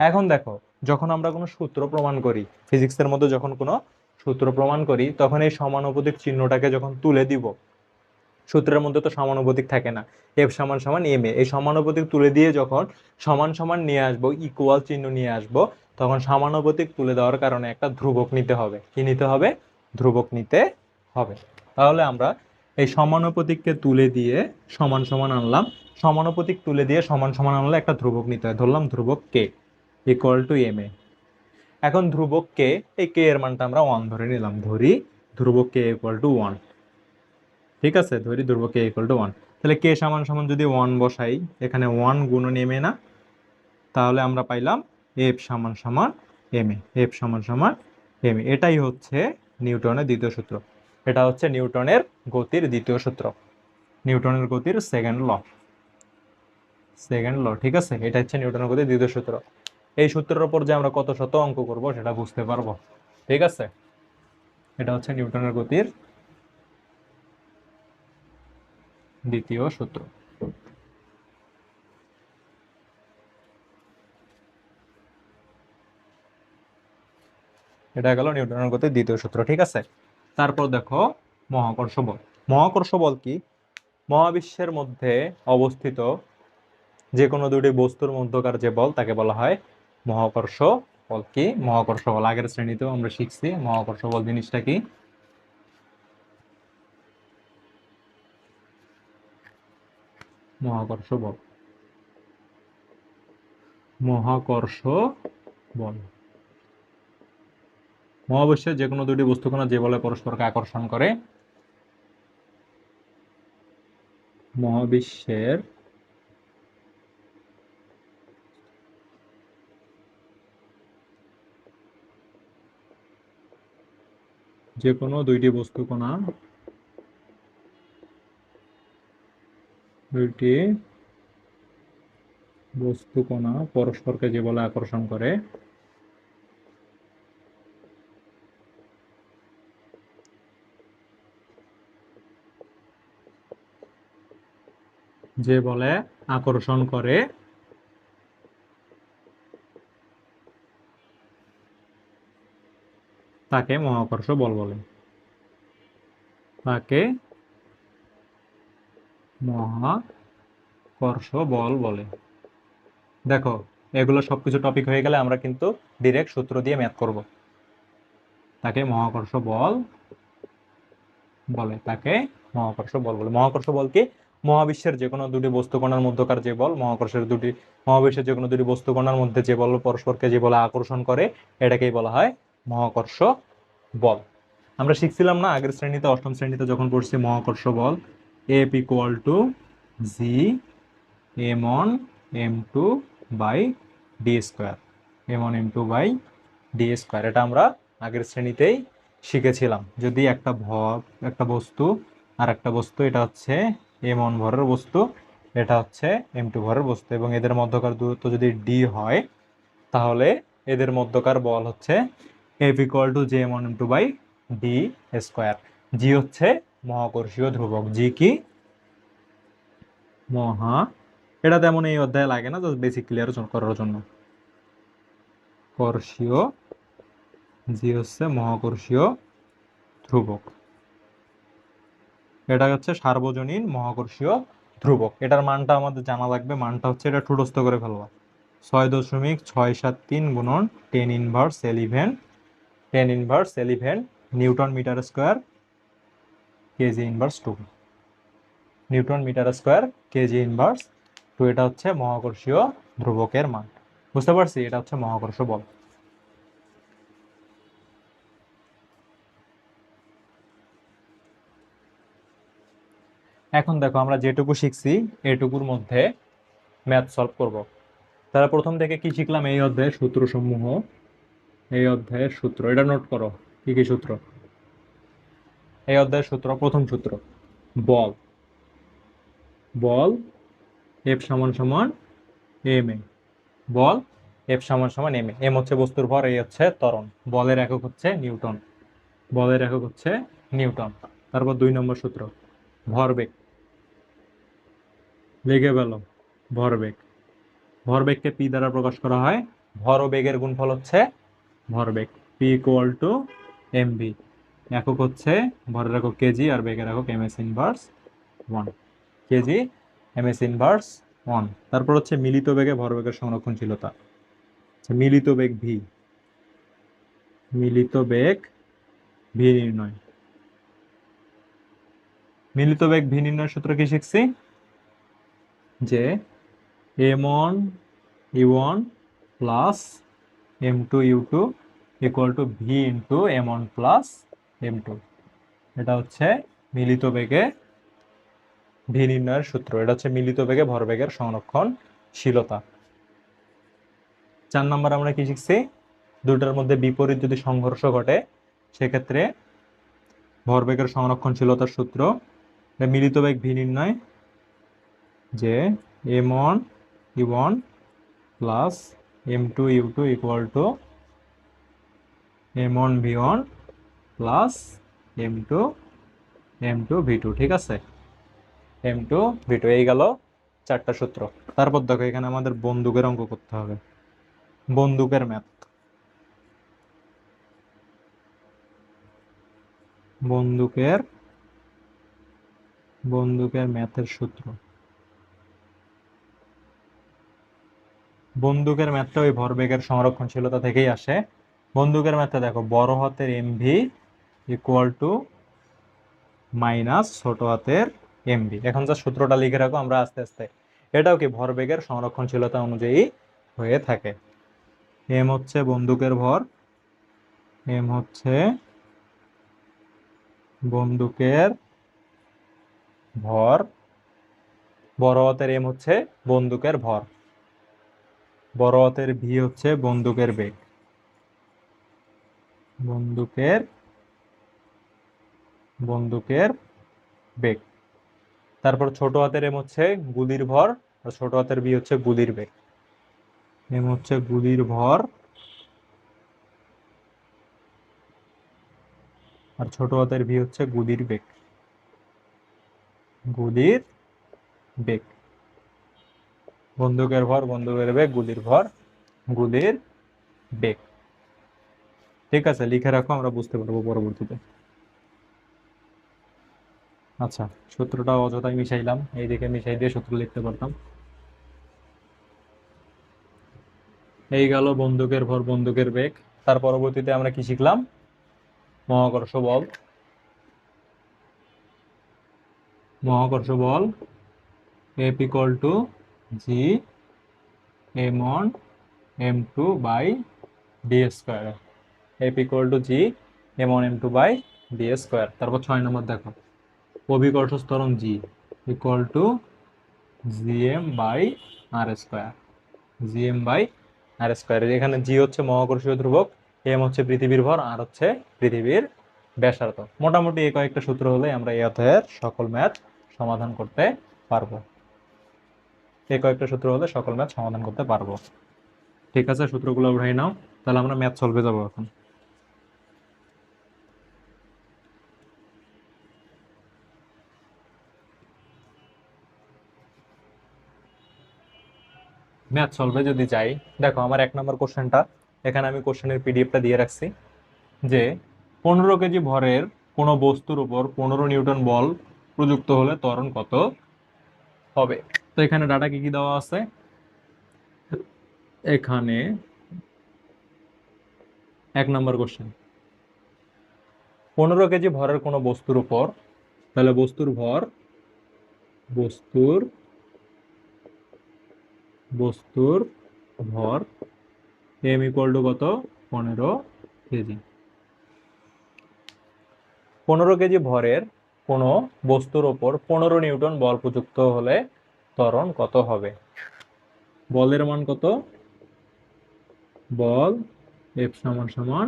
S1: এখন দেখো, যখন আমরা কোনো সূত্র প্রমাণ করি, ফিজিক্সের মধ্যে যখন কোনো সূত্র প্রমাণ করি, তখন এই সমানুপাতিক চিহ্নটাকে যখন তুলে দিব, সূত্রের মধ্যে তো সমানুপাতিক থাকে না, এফ সমান সমান এম এ, এই সমানুপাতিক তুলে দিয়ে যখন সমান সমান নিয়ে আসবো, ইকুয়াল চিহ্ন নিয়ে আসবো, তখন সমানুপাতিক তুলে দেওয়ার কারণে একটা ধ্রুবক নিতে হবে, কি নিতে হবে, ধ্রুবক নিতে হবে। তাহলে আমরা এই সমানুপাতিককে তুলে দিয়ে সমান সমান আনলাম, সমানুপাতিক তুলে দিয়ে সমান সমান আনলে একটা ধ্রুবক নিতে হয়, ধরলাম ধ্রুবক K equal to M A. এখন ধ্রুবক কে, এই কে এর মানটা আমরা 1 ধরে নিলাম, ধরি ধ্রুবক কে ইকুয়াল টু 1, ঠিক আছে, ধরি ধ্রুবক কে ইকুয়াল টু 1। তাহলে কে সমান সমান যদি 1 বসাই, এখানে 1 গুণন এম এ না, তাহলে আমরা পাইলাম এফ সমান সমান এম এ, এফ সমান সমান এম এ। এটাই হচ্ছে নিউটনের দ্বিতীয় সূত্র, এটা হচ্ছে নিউটনের গতির দ্বিতীয় সূত্র, নিউটনের গতির সেকেন্ড ল, সেকেন্ড ল, ঠিক আছে, এটা হচ্ছে নিউটনের গতির দ্বিতীয় সূত্র। এই সূত্রের উপর যে আমরা কত শত অঙ্ক করব সেটা বুঝতে পারবো, ঠিক আছে। এটা হচ্ছে নিউটনের গতির দ্বিতীয় সূত্র। এটা গেল নিউটনের গতির দ্বিতীয় সূত্র, ঠিক আছে। তারপর দেখো মহাকর্ষ বল। মহাকর্ষ বল কি, মহাবিশ্বের মধ্যে অবস্থিত যে কোনো দুটি বস্তুর মধ্যকার যে বল তাকে বলা হয় মহাকর্ষ বল। কি মহাকর্ষ বল, আগের শ্রেণীতেও আমরা শিখছি মহাকর্ষ বল জিনিসটা কি। মহাকর্ষ বল, মহাকর্ষ বল, মহাবিশ্বের যে কোনো দুটি বস্তুকণা যে বলে পরস্পরকে আকর্ষণ করে, মহাবিশ্বের যে কোনো দুইটি বস্তুকণা পরস্পরকে যে বলে আকর্ষণ করে, যে বলে আকর্ষণ করে তাকে মহাকর্ষ বল বলে। তাকে মহাকর্ষ বল বলে। দেখো, এগুলো সবকিছু টপিক হয়ে গেলে আমরা কিন্তু ডিরেক্ট সূত্র দিয়ে ম্যাথ করব। তাকে মহাকর্ষ বল বলে। তাকে মহাকর্ষ বল বলে। মহাকর্ষ বল কি? মহাবিশ্বের যে কোনো দুটি বস্তুকণার মধ্যকার যে বল, মহাবিশ্বের যে কোনো দুটি বস্তুকণার মধ্যে যে বল পরস্পরকে যে বলে আকর্ষণ করে, এটাকেই বলা হয় মহাকর্ষ বল। আমরা শিখছিলাম না আগের শ্রেণীতে, অষ্টম শ্রেণীতে যখন পড়ছি মহাকর্ষ বল, F equal to G m1 m2 by D square, m1 m2 by D square. এটা আমরা আগের শ্রেণীতেই শিখেছিলাম। যদি একটা বস্তু আর একটা বস্তু, এটা হচ্ছে m1 ভরের বস্তু, এটা হচ্ছে m2 ভরের বস্তু, এবং এদের মধ্যকার দূরত্ব যদি ডি হয়, তাহলে এদের মধ্যকার বল হচ্ছে F equal to G m1 m2 by D square. G হচ্ছে মহাকর্ষীয় ধ্রুবক। জি কি? এটা তেমন এই অধ্যায়ে লাগে না, জাস্ট বেসিক ক্লিয়ার করার জন্য। কর্ষীয়, জি হচ্ছে মহাকর্ষীয় ধ্রুবক। এটা হচ্ছে সার্বজনীন মহাকর্ষীয় ধ্রুবক। এটার মানটা আমাদের জানা লাগবে। মানটা হচ্ছে, এটা ঠুটস্থ করে ফেলবা, 6.673 গুণন 10 inverse 11 newton metre square KG inverse 2। Newton metre square KG inverse 2, এটা হচ্ছে মহাকর্ষীয় ধ্রুবকের মান। বুঝতে পারছি? এটা হচ্ছে মহাকর্ষ বল। এখন দেখো, আমরা যেটুকু শিখছি এটুকুর মধ্যে ম্যাথ সলভ করব। তাহলে প্রথম থেকে কি শিখলাম? এই অধ্যায়ের সূত্রসমূহ, এই অধ্যায়ের সূত্র, এটা নোট করো কি কি সূত্র। এই অধ্যায়ের সূত্র, প্রথম সূত্র, বল বল এফ সমান সমান এম এ। বল এফ সমান সমান এম এ। এম হচ্ছে বস্তুর ভর, এই হচ্ছে ত্বরণ। বলের একক হচ্ছে নিউটন। বলের একক হচ্ছে নিউটন। তারপর 2 নম্বর সূত্র, ভরবেগ। লিখে ফেলো, ভরবেগ। ভরবেগকে পি দ্বারা প্রকাশ করা হয়। ভর ও বেগের গুণফল হচ্ছে ভরবেগ। P equal to M V. একক হচ্ছে, ভরের একক কেজি, আর বেগের একক M S inverse 1। KG M S inverse 1। তারপর হচ্ছে মিলিত বেগে ভরবেগের সংরক্ষণশীলতা, মিলিত বেগ ভি। মিলিত বেগ ভি নির্ণয়। মিলিত বেগ ভি নির্ণয়ের সূত্র কি শিখছি? যে m1 u1 plus m2 u2 equal to V into m1 plus m2। এটা হচ্ছে মিলিত বেগে ভি নির্ণয়ের সূত্র। এটা হচ্ছে মিলিত বেগে ভরবেগের সংরক্ষণশীলতা। 4 নম্বর আমরা কি শিখছি? দুটার মধ্যে বিপরীত যদি সংঘর্ষ ঘটে, সেক্ষেত্রে ভরবেগের সংরক্ষণশীলতার সূত্র, মিলিত বেগ ভি নির্ণয়, যে m1 u1 plus m2 u2 equal to m1 v1 plus m2 v2। ঠিক আছে? m2 v2, এই গেল 4টা সূত্র। তারপর দেখো, এখানে আমাদের বন্দুকের অঙ্ক করতে হবে। বন্দুকের ম্যাথ, বন্দুকের ম্যাথের সূত্র। বন্দুকের ম্যাথটা ওই ভরবেগের সংরক্ষণশীলতা থেকেই আসে। বন্দুকের ম্যাথটা দেখো, বড় হাতের এমভি ইকুয়াল টু মাইনাস ছোট হাতের এমভি। এখন যা সূত্রটা লিখে রাখো, আমরা আস্তে আস্তে, এটাও কি ভরবেগের সংরক্ষণশীলতা অনুযায়ী হয়ে থাকে। এম হচ্ছে বন্দুকের ভর, এম হচ্ছে বন্দুকের ভর, বড় হাতের এম হচ্ছে বন্দুকের ভর, বড় হাতের ভি হচ্ছে বন্দুকের বেগ, বন্দুকের বন্দুকের বেগ। তারপর ছোট হাতের এম হচ্ছে গুলির ভর, আর ছোট হাতের বি হচ্ছে গুলির বেগ। এম হচ্ছে গুলির ভর, আর ছোট হাতের ভি হচ্ছে গুলির বেগ, গুলির বেগ। বন্দুকের ভর, বন্দুকের বেগ, গুলির ভর, গুলির বেগ। ঠিক আছে, লিখে রাখো, আমরা বুঝতে পারবো পরবর্তীতে। আচ্ছা, সূত্রটা অযথাই মিশাইলাম, এইদিকে মিশাই দিয়ে সূত্র লিখতে পারতাম। এই গেল বন্দুকের ভর, বন্দুকের বেগ। তার পরবর্তীতে আমরা কি শিখলাম? মহাকর্ষ বল। মহাকর্ষ বল F equal to G m1 m2 by d square. F equal to G m1 m2 by d square. তারপর 6 নম্বর দেখো, অভিকর্ষ ত্বরণ G equal to gm by r square, gm by r square. এখানে G হচ্ছে মহাকর্ষীয় ধ্রুবক, m হচ্ছে পৃথিবীর ভর, আর হচ্ছে পৃথিবীর ব্যাসার্ধ। মোটামুটি এই কয়েকটা সূত্র হলে আমরা এই অধ্যায়ের সকল ম্যাথ সমাধান করতে পারবো। এই কয়েকটা সূত্র হলে সকল ম্যাথ সমাধান করতে পারবো। ঠিক আছে, সূত্রগুলো উঠাই নাও, তাহলে আমরা ম্যাথ সলভে যাবো এখন। ম্যাথ সলভে যদি যাই, দেখো আমার 1 নম্বর কোশ্চেনটা, এখানে আমি কোশ্চেনের পিডিএফটা দিয়ে রাখছি, যে 15 কেজি ভরের কোনো বস্তুর উপর 15 নিউটন বল প্রযুক্ত হলে ত্বরণ কত হবে। তো এখানে ডাটা কি কি দেওয়া আছে, এখানে 1 নম্বর কোশ্চেন, 15 কেজি ভরের কোনো বস্তুর উপর, তাহলে বস্তুর ভর, বস্তুর বস্তুর ভর এম ইকুয়াল টু কত, 15 কেজি। 15 কেজি ভরের কোনো বস্তুর ওপর 15 নিউটন বল প্রযুক্ত হলে ত্বরণ কত হবে। বলের মান কত, বল এফ সমান সমান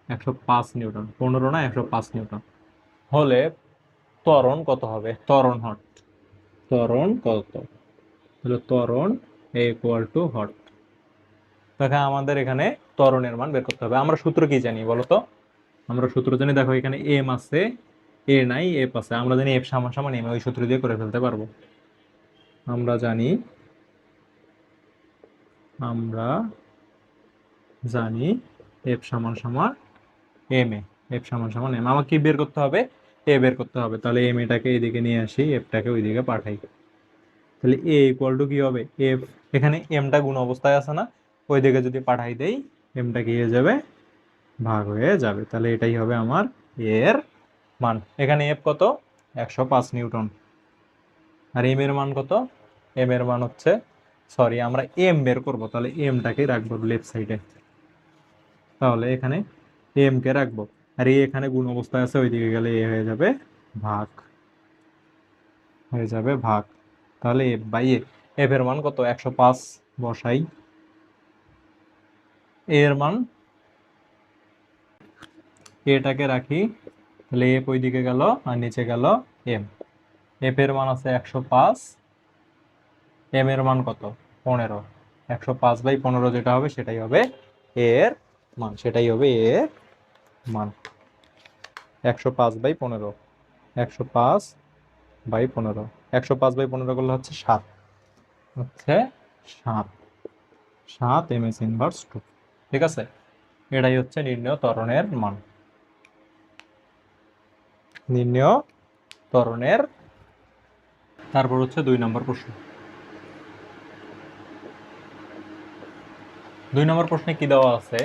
S1: 105 নিউটন, 15 না 105 নিউটন হলে ত্বরণ কত হবে, ত্বরণ হট, ত্বরণ কত হলো, ত্বরণ এ ইকুয়াল টু হট। দেখো আমাদের এখানে ত্বরণের মান বের করতে হবে। আমরা সূত্র কি জানি বলো তো? আমরা সূত্র জানি, দেখো এখানে এম আছে, এ নাই, এফ আছে, আমরা জানি এফ সমান সমান এম, ওই সূত্র দিয়ে করে ফেলতে পারবো। আমরা জানি আমরা জানি এফ সমান সমান এম এ, এফ সমান সমান এম। আমাকে কি বের করতে হবে, এ বের করতে হবে। তাহলে এম এটাকে এদিকে নিয়ে আসি, এফটাকে ওইদিকে পাঠাই। তাহলে এ ইকুয়াল টু কি হবে, এফ, এখানে এমটা গুণ অবস্থায় আছে না, ওইদিকে যদি পাঠাই দেই এমটা কি হয়ে যাবে, ভাগ হয়ে যাবে। তাহলে এটাই হবে আমার এর মান। এখানে এফ কত, 105 নিউটন, আর এম এর মান কত, এম এর মান হচ্ছে, সরি আমরা এম বের করব, তাহলে এমটাকে রাখবো লেফট সাইডে, তাহলে এখানে এম কে রাখবো, আর এই এখানে গুণ অবস্থায় আছে, ওইদিকে গেলে এ হয়ে যাবে ভাগ, হয়ে যাবে ভাগ। তাহলে এফ বাই এ, এফ এর মান কত, 105 বসাই, এ এর মান, এটাকে রাখি, তাহলে এফ ওইদিকে গেল আর নিচে গেল এম। এফ এর মান আছে 105, এম এর মান কত, 15, 105 বাই 15 যেটা হবে সেটাই হবে এর মান, সেটাই হবে এর মান। 105 বাই 15, 105 বাই 15, 105 বাই 15 করলে হচ্ছে 7, হচ্ছে 7, 7 এম এস ইনভার্স 2। ঠিক আছে, এটাই হচ্ছে নির্ণেয় ত্বরণের মান, নির্ণেয় ত্বরণের। তারপর হচ্ছে 2 নম্বর প্রশ্ন। 2 নম্বর প্রশ্নে কি দেওয়া আছে,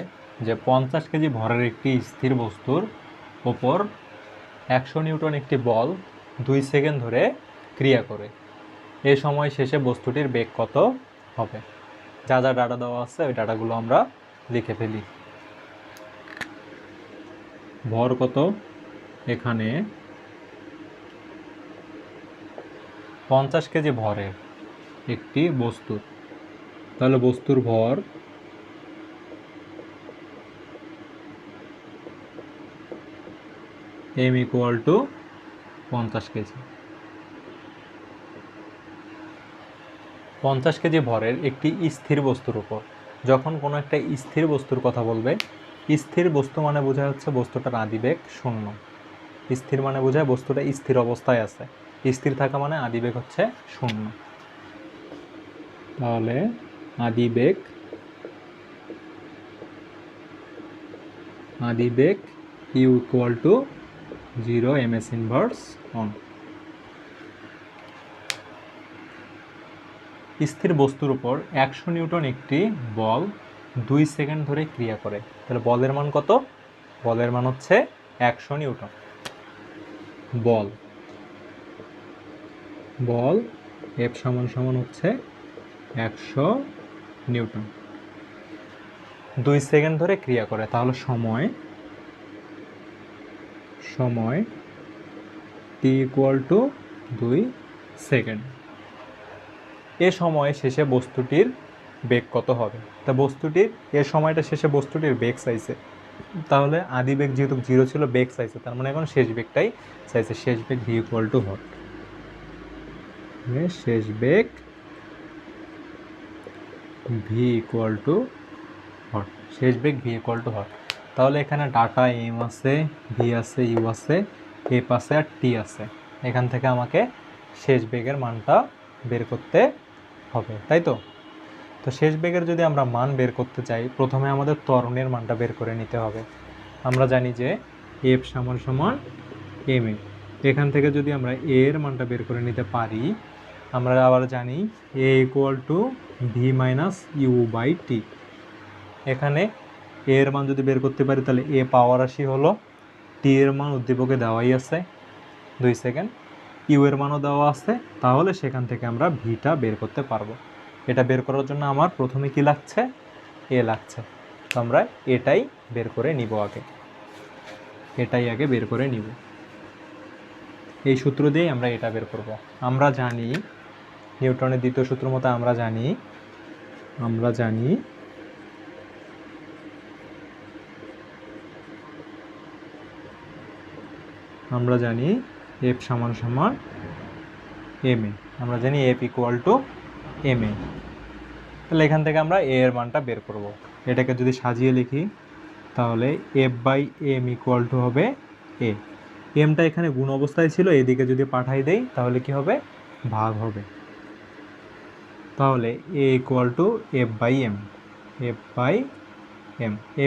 S1: যে 50 কেজি ভরের একটি স্থির বস্তুর ওপর 100 নিউটন একটি বল 2 সেকেন্ড ধরে ক্রিয়া করে, এই সময় শেষে বস্তুটির বেগ কত হবে। যা যা ডাটা দেওয়া আছে ওই ডাটাগুলো আমরা লিখে ফেলি। ভর কত এখানে 50 কেজি ভরের একটি বস্তু, তাহলে বস্তুর ভর m equal two 50 KG. 50 KG ভরের একটি স্থির বস্তুর উপর, যখন কোনো একটা স্থির বস্তুর কথা বলবে, স্থির বস্তু মানে বোঝা হচ্ছে বস্তুটার আদিবেগ শূন্য। স্থির মানে বোঝায় বস্তুটা স্থির অবস্থায় আছে, স্থির থাকা মানে আদিবেগ হচ্ছে শূন্য। তাহলে আদিবেগ u equal to 0 ms inverse 1। স্থির বস্তুর উপর 100 নিউটন একটি বল 2 সেকেন্ড ধরে ক্রিয়া করে, তাহলে বলের মান কত? বলের মান হচ্ছে 100 নিউটন। বল F সমান সমান হচ্ছে 100 নিউটন, 2 সেকেন্ড ধরে ক্রিয়া করে, তাহলে সময় t ইকুয়াল টু 2 সেকেন্ড। এ সময় শেষে বস্তুটির বেগ কত হবে? তা বস্তুটির এর সময়টা শেষে বস্তুটির বেগ চাইছে, তাহলে আদি বেগ যেহেতু 0 ছিল, বেগ চাইছে, তার মানে এখন শেষ বেগটাই চাইছে। শেষ বেগ v ইকুয়াল টু হট, শেষ বেগ v ইকুয়াল টু হট, শেষ বেগ v ইকুয়াল টু হট। তাহলে এখানে ডাটা m আছে, v আছে, u আছে, f আছে আর t আছে। এখান থেকে আমাকে শেষ বেগের মানটা বের করতে হবে, তাই তো? তো শেষ বেগের যদি আমরা মান বের করতে চাই, প্রথমে আমাদের ত্বরণের মানটা বের করে নিতে হবে। আমরা জানি যে f সমান সমান ma, এখান থেকে যদি আমরা a এর মানটা বের করে নিতে পারি, আমরা আবার জানি a equal to v minus u by t. এখানে a এর মান যদি বের করতে পারি, তাহলে a পাওয়ার 80 হলো, t এর মান উদ্দীপকে দেওয়াই আছে 2 সেকেন্ড, ইউ এর মানও দেওয়া আছে, তাহলে সেখান থেকে আমরা ভিটা বের করতে পারবো। এটা বের করার জন্য আমার প্রথমে কি লাগছে? এ লাগছে, তো আমরা এটাই বের করে নিব আগে, বের করে নিব। এই সূত্র দিয়েই আমরা এটা বের করব। আমরা জানি নিউটনের দ্বিতীয় সূত্র মতে আমরা জানি F সমান সমান ma, আমরা জানি F ইকুয়াল টু ma। তাহলে এখান থেকে আমরা a এর মানটা বের করব। এটাকে যদি সাজিয়ে লিখি, তাহলে F by m equal to হবে a। এমটা এখানে গুণ অবস্থায় ছিল, এদিকে যদি পাঠাই দেই তাহলে কি হবে? ভাগ হবে। তাহলে a equal to F by m,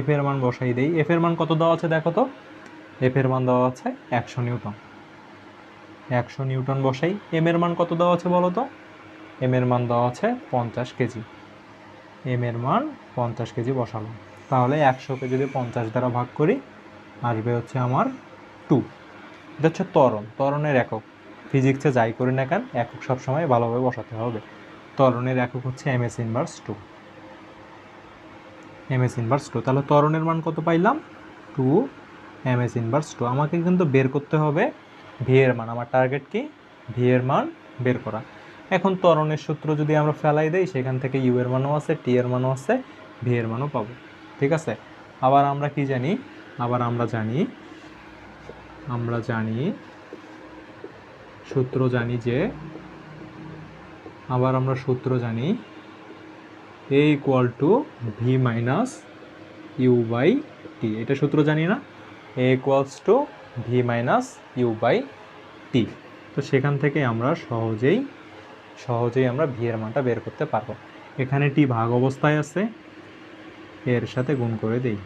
S1: f এর মান বসাই দেই। f এর মান কত দেওয়া আছে দেখো তো? f এর মান দেওয়া আছে 100 নিউটন। 100 নিউটন বসাই। m এর মান কত দেওয়া আছে বলো তো? m এর মান দেওয়া আছে 50 কেজি। m এর মান 50 কেজি বসালাম। তাহলে 100কে যদি 50 দ্বারা ভাগ করি, আসবে হচ্ছে আমার 2। এটা হচ্ছে ত্বরণের একক। ফিজিক্সে যাই করি না কেন, একক সবসময় ভালোভাবে বসাতে হবে। ত্বরণের একক হচ্ছে ms ইনভার্স 2। তাহলে ত্বরণের মান কত পাইলাম? 2 ms ইনভার্স 2। আমাকে কিন্তু বের করতে হবে ভি এর মান। আমার টার্গেট কি? ভি এর মান বের করা। এখন ত্বরণের সূত্র যদি আমরা ফেলাই দেই, সেখান থেকে ইউ এর মানও আছে, টি এর মানও আছে, ভি এর মানও পাবো। ঠিক আছে? আবার আমরা কি জানি? সূত্র জানি a equal to v minus u by t. এটা সূত্র জানি না? a equals to v minus u by t. তো সেখান থেকে আমরা সহজেই আমরা ভি এর মানটা বের করতে পারবো। এখানে টি ভাগ অবস্থায় আছে, এর সাথে গুণ করে দেই,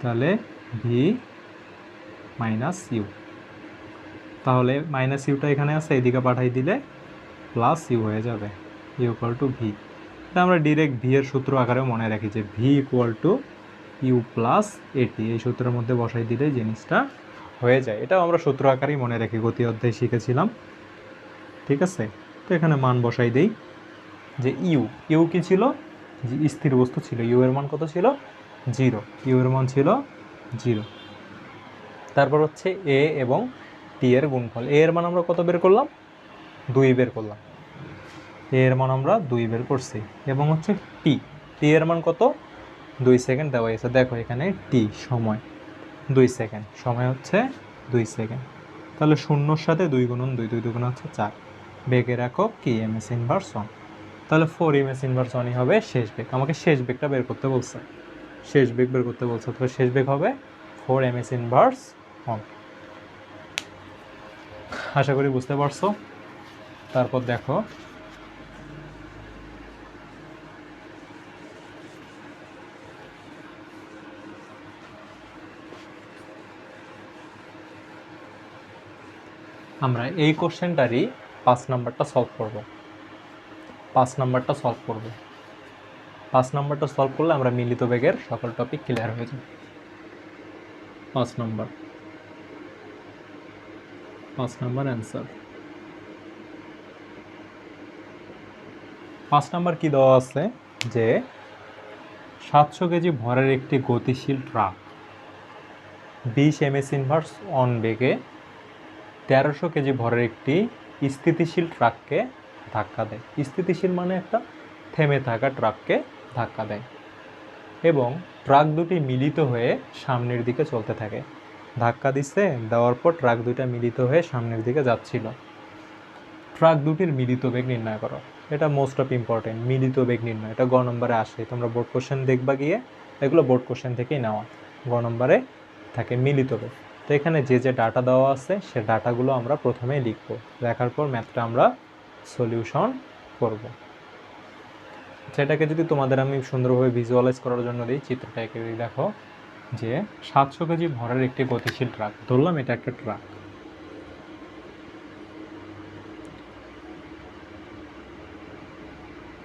S1: তাহলে ভি মাইনাস ইউ। তাহলে মাইনাস ইউটা এখানে আছে, এদিকে পাঠাই দিলে প্লাস ইউ হয়ে যাবে, ইউ ইকুয়াল টু ভি। এটা আমরা ডিরেক্ট ভি এর সূত্র আকারে মনে রাখি যে V equal to U plus A T. এই সূত্রের মধ্যে বসাই দিলে জিনিসটা হয়ে যায়। এটাও আমরা সূত্র আকারেই মনে রাখি, গতি অধ্যায় শিখেছিলাম। ঠিক আছে? তো এখানে মান বসাই দেই যে ইউ কি ছিল? স্থির বস্তু ছিল। ইউ এর মান কত ছিল? 0। ইউ এর মান ছিল 0। তারপর হচ্ছে এ এবং টি এর গুণফল। এ এর মান আমরা কত বের করলাম? 2 বের করলাম। এ এর মান আমরা 2 বের করছি। এবং হচ্ছে টি, টি এর মান কত? 2 সেকেন্ড দেওয়া আছে। দেখো এখানে টি সময় 2 সেকেন্ড, সময় হচ্ছে 2 সেকেন্ড। তাহলে শূন্যর সাথে 2 গুণন 2, 2 দুগুণ হচ্ছে 4। বেগের একক কি? MS inverse 1। তাহলে 4 এমএস ইনভার্স 1 হবে শেষ বেগ। আমাকে শেষ বেগটা বের করতে বলছে, শেষ বেগ বের করতে বলছে। তবে শেষ বেগ হবে 4 এমএস ইনভার্স 1। আশা করি বুঝতে পারছো। তারপর দেখো আমরা এই কোশ্চেনটারই 5 নাম্বারটা সলভ করব। 5 নাম্বারটা সলভ করব। 5 নাম্বারটা সলভ করলে আমরা মিলিত বেগের সকল টপিক ক্লিয়ার হয়ে যাবে। 5 নাম্বার, 5 নাম্বার অ্যান্সার। 5 নাম্বার কি দেওয়া আছে? যে 700 কেজি ভরের একটি গতিশীল ট্রাক 20 এমএস ইনভার্স 1 বেগে 1300 কেজি ভরের একটি স্থিতিশীল ট্রাককে ধাক্কা দেয়। স্থিতিশীল মানে একটা থেমে থাকা ট্রাককে ধাক্কা দেয় এবং ট্রাক দুটি মিলিত হয়ে সামনের দিকে চলতে থাকে। ধাক্কা দিচ্ছে, দেওয়ার পর ট্রাক দুটা মিলিত হয়ে সামনের দিকে যাচ্ছিল। ট্রাক দুটির মিলিত বেগ নির্ণয় করো। এটা মোস্ট অফ ইম্পর্টেন্ট, মিলিত বেগ নির্ণয়। এটা গ নম্বরে আসে, তোমরা বোর্ড কোশ্চেন দেখবা গিয়ে, এগুলো বোর্ড কোশ্চেন থেকেই নেওয়া। গ নম্বরে থাকে মিলিত বেগ। তো এখানে যে যে ডাটা দেওয়া আছে সে ডাটাগুলো আমরা প্রথমেই লিখব, লেখার পর ম্যাথটা আমরা সলিউশন করব। সেটাকে যদি তোমাদের আমি সুন্দরভাবে ভিজুয়ালাইজ করার জন্য দিই, চিত্রটা এঁকে দেখো যে 700 কেজি ভরের একটি গতিশীল ট্রাক, ধরলাম এটা একটা ট্রাক,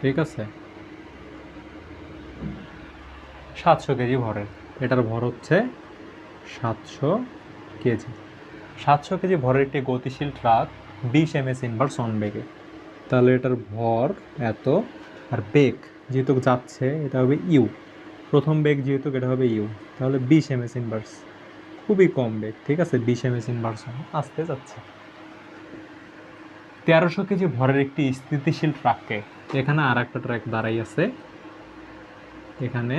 S1: ঠিক আছে, 700 কেজি ভরের, এটার ভর হচ্ছে 700 কেজি। 700 কেজি ভরের একটি গতিশীল ট্রাক 20 এমএস ইনভার্স 1 বেগে। তাহলে এটার ভর এত, আর বেগ যেহেতু যাচ্ছে এটা হবে ইউ, প্রথম বেগ যেহেতু এটা হবে ইউ, তাহলে 20 এমএস ইনভার্স, খুবই কম বেগ, ঠিক আছে, 20 এমএস ইনভার্স আসতে যাচ্ছে। 1300 কেজি ভরের একটি স্থিতিশীল ট্রাককে, এখানে আর একটা ট্রাক দাঁড়াই আছে, এখানে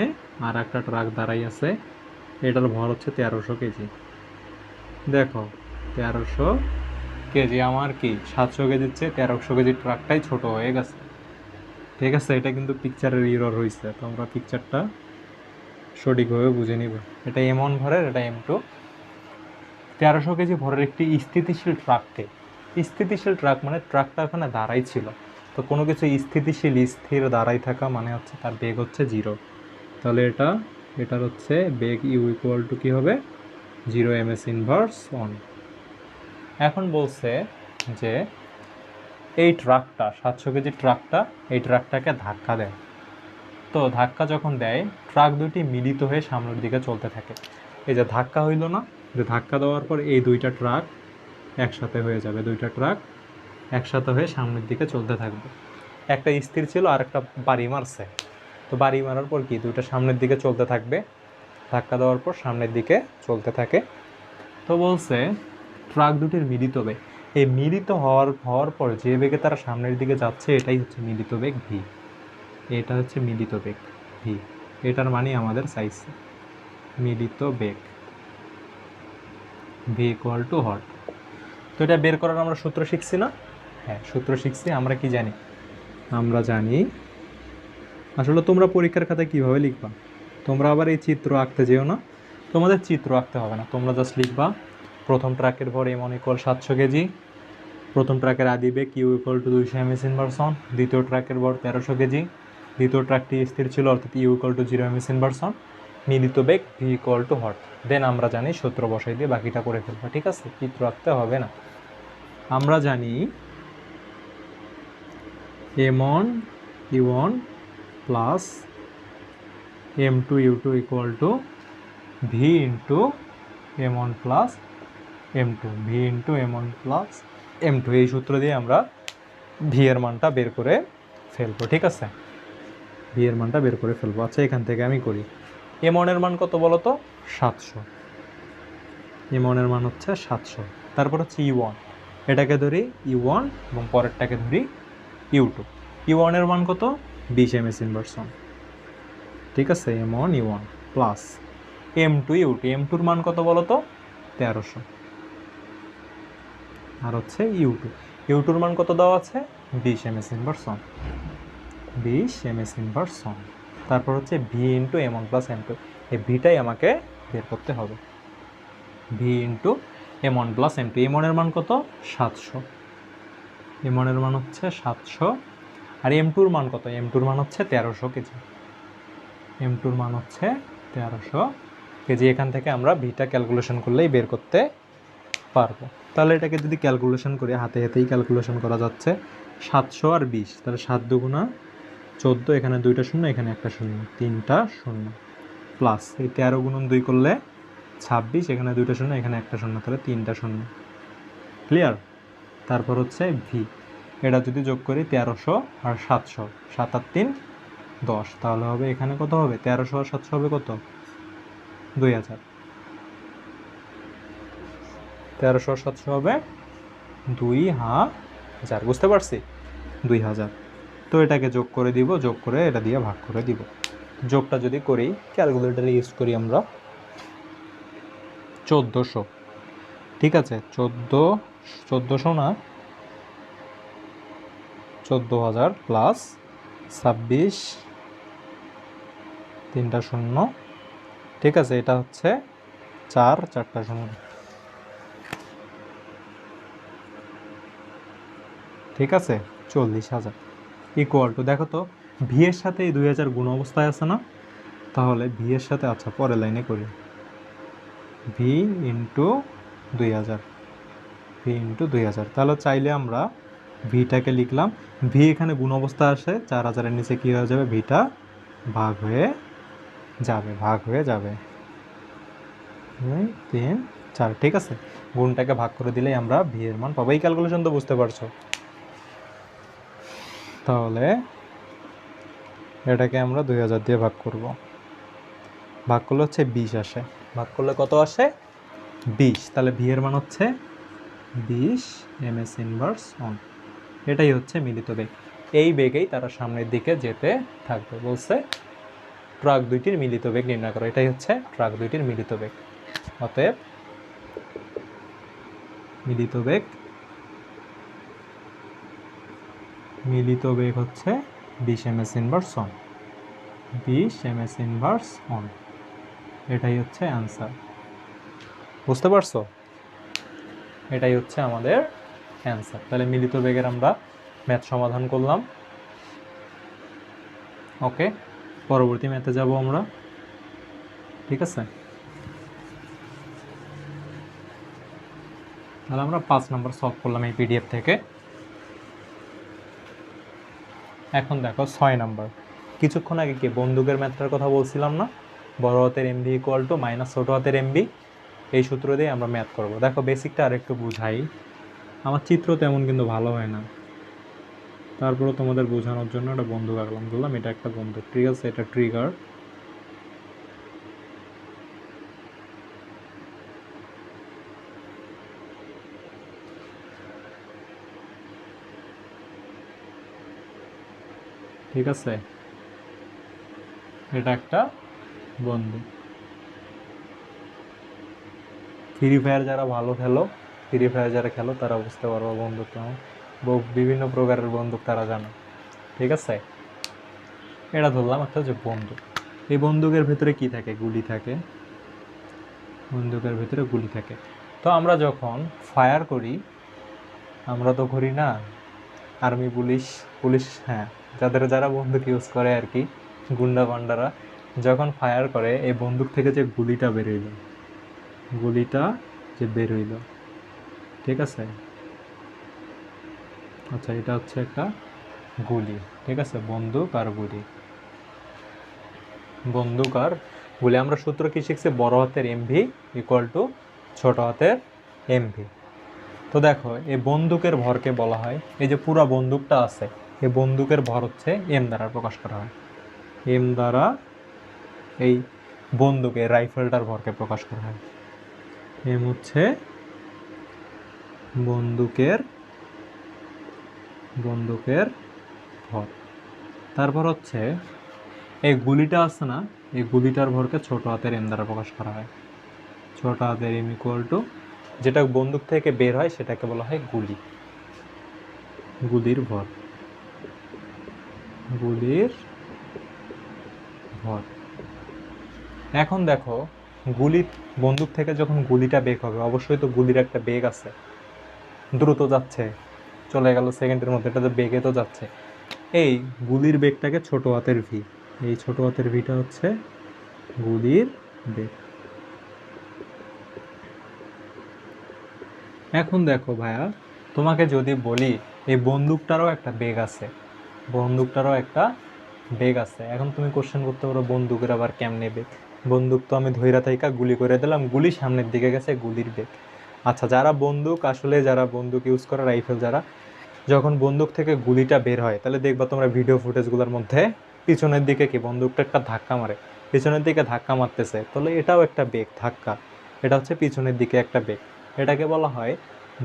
S1: আর একটা ট্রাক দাঁড়াই আছে, এটার ভর হচ্ছে 1300 কেজি। দেখো 1300 কেজি আমার কি 700 কেজির চেয়ে 1300 কেজির ট্রাকটাই ছোট হয়ে গেছে, ঠিক আছে। এটা কিন্তু পিকচারের ইরর হয়েছে, তোমরা পিকচারটা সঠিকভাবে বুঝে নিবে। এটা M1 ভরের, এটা M2। 1300 কেজি ভরের একটি স্থিতিশীল ট্রাককে, স্থিতিশীল ট্রাক মানে ট্রাকটা ওখানে দাঁড়াই ছিল, তো কোনো কিছু স্থিতিশীল স্থির দাঁড়াই থাকা মানে হচ্ছে তার বেগ হচ্ছে 0। তাহলে এটার হচ্ছে বেগ ইউ ইকুয়াল টু কী হবে? 0 এমএস ইনভার্স 1। এখন বলছে যে এই ট্রাকটা 700 কেজির ট্রাকটা, এই ট্রাকটাকে ধাক্কা দেয়। তো ধাক্কা যখন দেয় ট্রাক দুটি মিলিত হয়ে সামনের দিকে চলতে থাকে। এই যে ধাক্কা হইল না, যে ধাক্কা দেওয়ার পর এই দুইটা ট্রাক একসাথে হয়ে যাবে, দুইটা ট্রাক একসাথে হয়ে সামনের দিকে চলতে থাকবে। একটা স্থির ছিল আর একটা বাড়ি মারছে, তো বাড়ি মারার পর কি দুইটা সামনের দিকে চলতে থাকবে, ধাক্কা দেওয়ার পর সামনের দিকে চলতে থাকে। তো বলছে ট্রাক দুটির মিলিত বেগ, এই মিলিত হওয়ার পর যে বেগে তারা সামনের দিকে যাচ্ছে এটাই হচ্ছে মিলিত বেগ ভি। এটা হচ্ছে মিলিত বেগ ভি, এটার মানে আমাদের চাইছে মিলিত বেগ ভি ইকুয়াল টু হট। তো এটা বের করার আমরা সূত্র শিখছি না? হ্যাঁ, সূত্র শিখছি। আমরা কি জানি? আমরা জানি, আসলে তোমরা পরীক্ষার খাতায় কীভাবে লিখবা, তোমরা আবার এই চিত্র আঁকতে যেও না, তোমাদের চিত্র আঁকতে হবে না, তোমরা জাস্ট লিখবা প্রথম ট্রাকের ভর M1 ইকুয়াল 700 কেজি, প্রথম ট্রাকের আদি বেগ q equal to 200 ms inverse 1, দ্বিতীয় ট্রাকের ভর 1300 কেজি, দ্বিতীয় ট্রাকটি স্থির ছিল অর্থাৎ U equal to 0 M S inverse 1, মিলিত বেগ ভি ইকুয়াল টু হট। দেন আমরা জানি সূত্র বসাই দিয়ে বাকিটা করে ফেলবো, ঠিক আছে, চিত্র আঁকতে হবে না। আমরা জানি M1 U1 plus M2 U2 equal to V into M1 plus M2, V into M1 plus M2। এই সূত্র দিয়ে আমরা ভি এর মানটা বের করে ফেলবো, ঠিক আছে, ভি এর মানটা বের করে ফেলবো। আচ্ছা এখান থেকে আমি করি, M1 এর মান কত বলো তো? 700। M1 এর মান হচ্ছে 700। তারপর হচ্ছে U1, এটাকে ধরি U1 এবং পরেরটাকে ধরি U2। U1 এর মান কত? 20 ms ইনভার্স 1, ঠিক আছে, M1 U1 plus M2 U2, M2 এর মান কত বলো তো? 1300। আর হচ্ছে U2, U2 এর মান কত দেওয়া আছে? 20 ms ইনভার্স 1, 20 ms ইনভার্স 1। তারপর হচ্ছে V into M1 plus M2, এই ভিটাই আমাকে বের করতে হবে। V into M1 plus M2, M1 এর মান কত? 700, M1 এর মান হচ্ছে 700। আর M2 এর মান কত? M2 এর মান হচ্ছে 1300 কেজি, M2 এর মান হচ্ছে 1300 কেজি। এখান থেকে আমরা ভিটা ক্যালকুলেশন করলেই বের করতে পারবো। তাহলে এটাকে যদি ক্যালকুলেশন করি, হাতে হাতেই ক্যালকুলেশন করা যাচ্ছে। 700 আর 20, তাহলে 7 দুগুণা 14, এখানে 2টা শূন্য, এখানে একটা শূন্য, 3টা শূন্য, প্লাস এই 13 গুণন 2 করলে 26, এখানে 2টা শূন্য, এখানে একটা শূন্য, তাহলে 3টা শূন্য। ক্লিয়ার? তারপর হচ্ছে ভি, এটা যদি যোগ করি 1300 আর 700, 7 আর 3 10, তাহলে হবে এখানে কত হবে? 1300 আর 700 হবে কত? 2000। 1300 আর 700 হবে 2000, বুঝতে পারছি? 2000। তো এটাকে যোগ করে দিব, যোগ করে এটা দিয়ে ভাগ করে দিব। যোগটা যদি করি, ক্যালকুলেটর ইউজ করি আমরা, 1400, ঠিক আছে, 1400 না, 14000 প্লাস 26, 3টা শূন্য, ঠিক আছে, এটা হচ্ছে 4টা শূন্য, ঠিক আছে, 40,000 ইকুয়াল টু, দেখো তো ভি এর সাথে এই 2000 গুণ অবস্থায় আছে না? তাহলে ভি এর সাথে, আচ্ছা পরের লাইনে করি, ভি ইন্টু 2000, ভি ইন্টু 2000। তাহলে চাইলে আমরা ভিটাকে লিখলাম, ভি এখানে গুণ অবস্থা আসে, 4000-এর নিচে কী হয়ে যাবে? ভিটা ভাগ হয়ে যাবে, ভাগ হয়ে যাবে 2, 3, 4, ঠিক আছে। গুণটাকে ভাগ করে দিলেই আমরা ভি এর মান পাবো। এই ক্যালকুলেশন তো বুঝতে পারছো। তাহলে এটাকে আমরা 2000 দিয়ে ভাগ করব, ভাগ করলে হচ্ছে 20 আসে, ভাগ করলে কত আসে? 20। তাহলে ভি এর মান হচ্ছে 20 ms ইনভার্স 1। এটাই হচ্ছে মিলিত বেগ। এই বেগেই তারা সামনের দিকে যেতে থাকবে। বলছে ট্রাক দুইটির মিলিত বেগ নির্ণয় করো, এটাই হচ্ছে ট্রাক দুইটির মিলিত বেগ। অতএব মিলিত বেগ হচ্ছে 20 ms ইনভার্স 1, 20 ms ইনভার্স 1, এটাই হচ্ছে অ্যান্সার। বুঝতে পারছো? এটাই হচ্ছে আমাদের অ্যান্সার। তাহলে মিলিত বেগের আমরা ম্যাথ সমাধান করলাম। ওকে, পরবর্তী ম্যাথে যাব আমরা, ঠিক আছে। তাহলে আমরা 5 নম্বর সলভ করলাম এই পিডিএফ থেকে। এখন দেখো 6 নম্বর। কিছুক্ষণ আগে কি বন্দুকের ম্যাথটার কথা বলছিলাম না? বড় হাতের এমভি ইকুয়াল টু মাইনাস ছোট হাতের এমভি, এই সূত্র দিয়ে আমরা ম্যাথ করব। দেখো বেসিকটা আরেকটু বুঝাই, আমার চিত্র তেমন কিন্তু ভালো হয় না, তারপরে তোমাদের বোঝানোর জন্য একটা বন্দুক আঁকলাম, বললাম এটা একটা বন্দুক, ঠিক আছে, এটা ট্রিগার, ঠিক আছে, এটা একটা বন্দুক। ফ্রি ফায়ার যারা ভালো খেলো, ফ্রি ফায়ার যারা খেলো তারা বুঝতে পারবো বন্দুক কেমন, বিভিন্ন প্রকারের বন্দুক তারা জানো, ঠিক আছে। এটা ধরলাম একটা যে বন্দুক, এই বন্দুকের ভিতরে কি থাকে? গুলি থাকে, বন্দুকের ভিতরে গুলি থাকে। তো আমরা যখন ফায়ার করি, আমরা তো করি না, আর্মি পুলিশ, হ্যাঁ, যারা বন্দুক ইউজ করে আর কি, গুন্ডা পান্ডারা যখন ফায়ার করে, এই বন্দুক থেকে যে গুলিটা বেরোইল, ঠিক আছে, আচ্ছা এটা হচ্ছে একটা গুলি, ঠিক আছে, বন্দুক আর গুলি, আমরা সূত্র কি শিখছি? বড় হাতের এমভি ইকুয়াল টু ছোট হাতের এমভি। তো দেখো এই বন্দুকের ভরকে বলা হয়, এই যে পুরো বন্দুকটা আছে, এই বন্দুকের ভর হচ্ছে এম দ্বারা প্রকাশ করা হয়, এম দ্বারা এই বন্দুকের রাইফেলটার ভরকে প্রকাশ করা হয়। এম হচ্ছে বন্দুকের ভর। তারপর হচ্ছে এই গুলিটা আছে না, এই গুলিটার ভরকে ছোট হাতের এম দ্বারা প্রকাশ করা হয়। ছোট হাতের এম ইকুয়াল টু যেটা বন্দুক থেকে বের হয় সেটাকে বলা হয় গুলি, গুলির ভর, গুলির ভর। এখন দেখো গুলি, বন্দুক থেকে যখন গুলিটা বের হবে অবশ্যই তো গুলির একটা বেগ আছে, দ্রুত যাচ্ছে, চলে গেল সেকেন্ডের মধ্যে, এটা তো বেগে তো যাচ্ছে। এই গুলির বেগটাকে ছোট হাতের ভি, এই ছোট হাতের ভিটা হচ্ছে গুলির বেগ। এখন দেখো ভাইয়া, তোমাকে যদি বলি এই বন্দুকটারও একটা বেগ আছে, বন্দুকটারও একটা বেগ আছে, এখন তুমি কোশ্চেন করতে পারো বন্দুকের আবার কেমনে বেগ? বন্দুক তো আমি ধইরা থাইকা গুলি করে দিলাম, গুলি সামনের দিকে গেছে, গুলির বেগ। আচ্ছা, যারা বন্দুক আসলে যারা বন্দুক ইউজ করে, রাইফেল যারা, যখন বন্দুক থেকে গুলিটা বের হয় তাহলে দেখবা তোমরা ভিডিও ফুটেজগুলোর মধ্যে পিছনের দিকে কি বন্দুকটা একটা ধাক্কা মারে, পিছনের দিকে ধাক্কা মারতেছে, তাহলে এটাও একটা বেগ, ধাক্কা। এটা হচ্ছে পিছনের দিকে একটা বেগ, এটাকে বলা হয়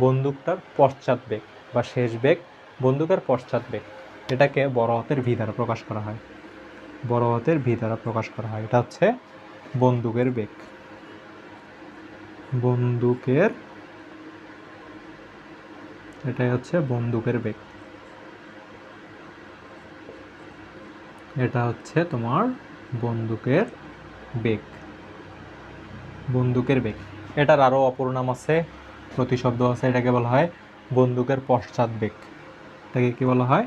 S1: বন্দুকটার পশ্চাৎ বেগ বা শেষ বেগ, বন্দুকের পশ্চাৎ বেগ। এটাকে বড় হাতের ভি দ্বারা প্রকাশ করা হয়, বড় হাতের ভি দ্বারা প্রকাশ করা হয়। এটা হচ্ছে বন্দুকের বেগ, বন্দুকের, এটাই হচ্ছে বন্দুকের বেগ। এটা হচ্ছে তোমার বন্দুকের বেগ, বন্দুকের বেগ। এটার আরও অপর নাম আছে, প্রতিশব্দ আছে, এটাকে বলা হয় বন্দুকের পশ্চাৎ বেগ। এটাকে কি বলা হয়?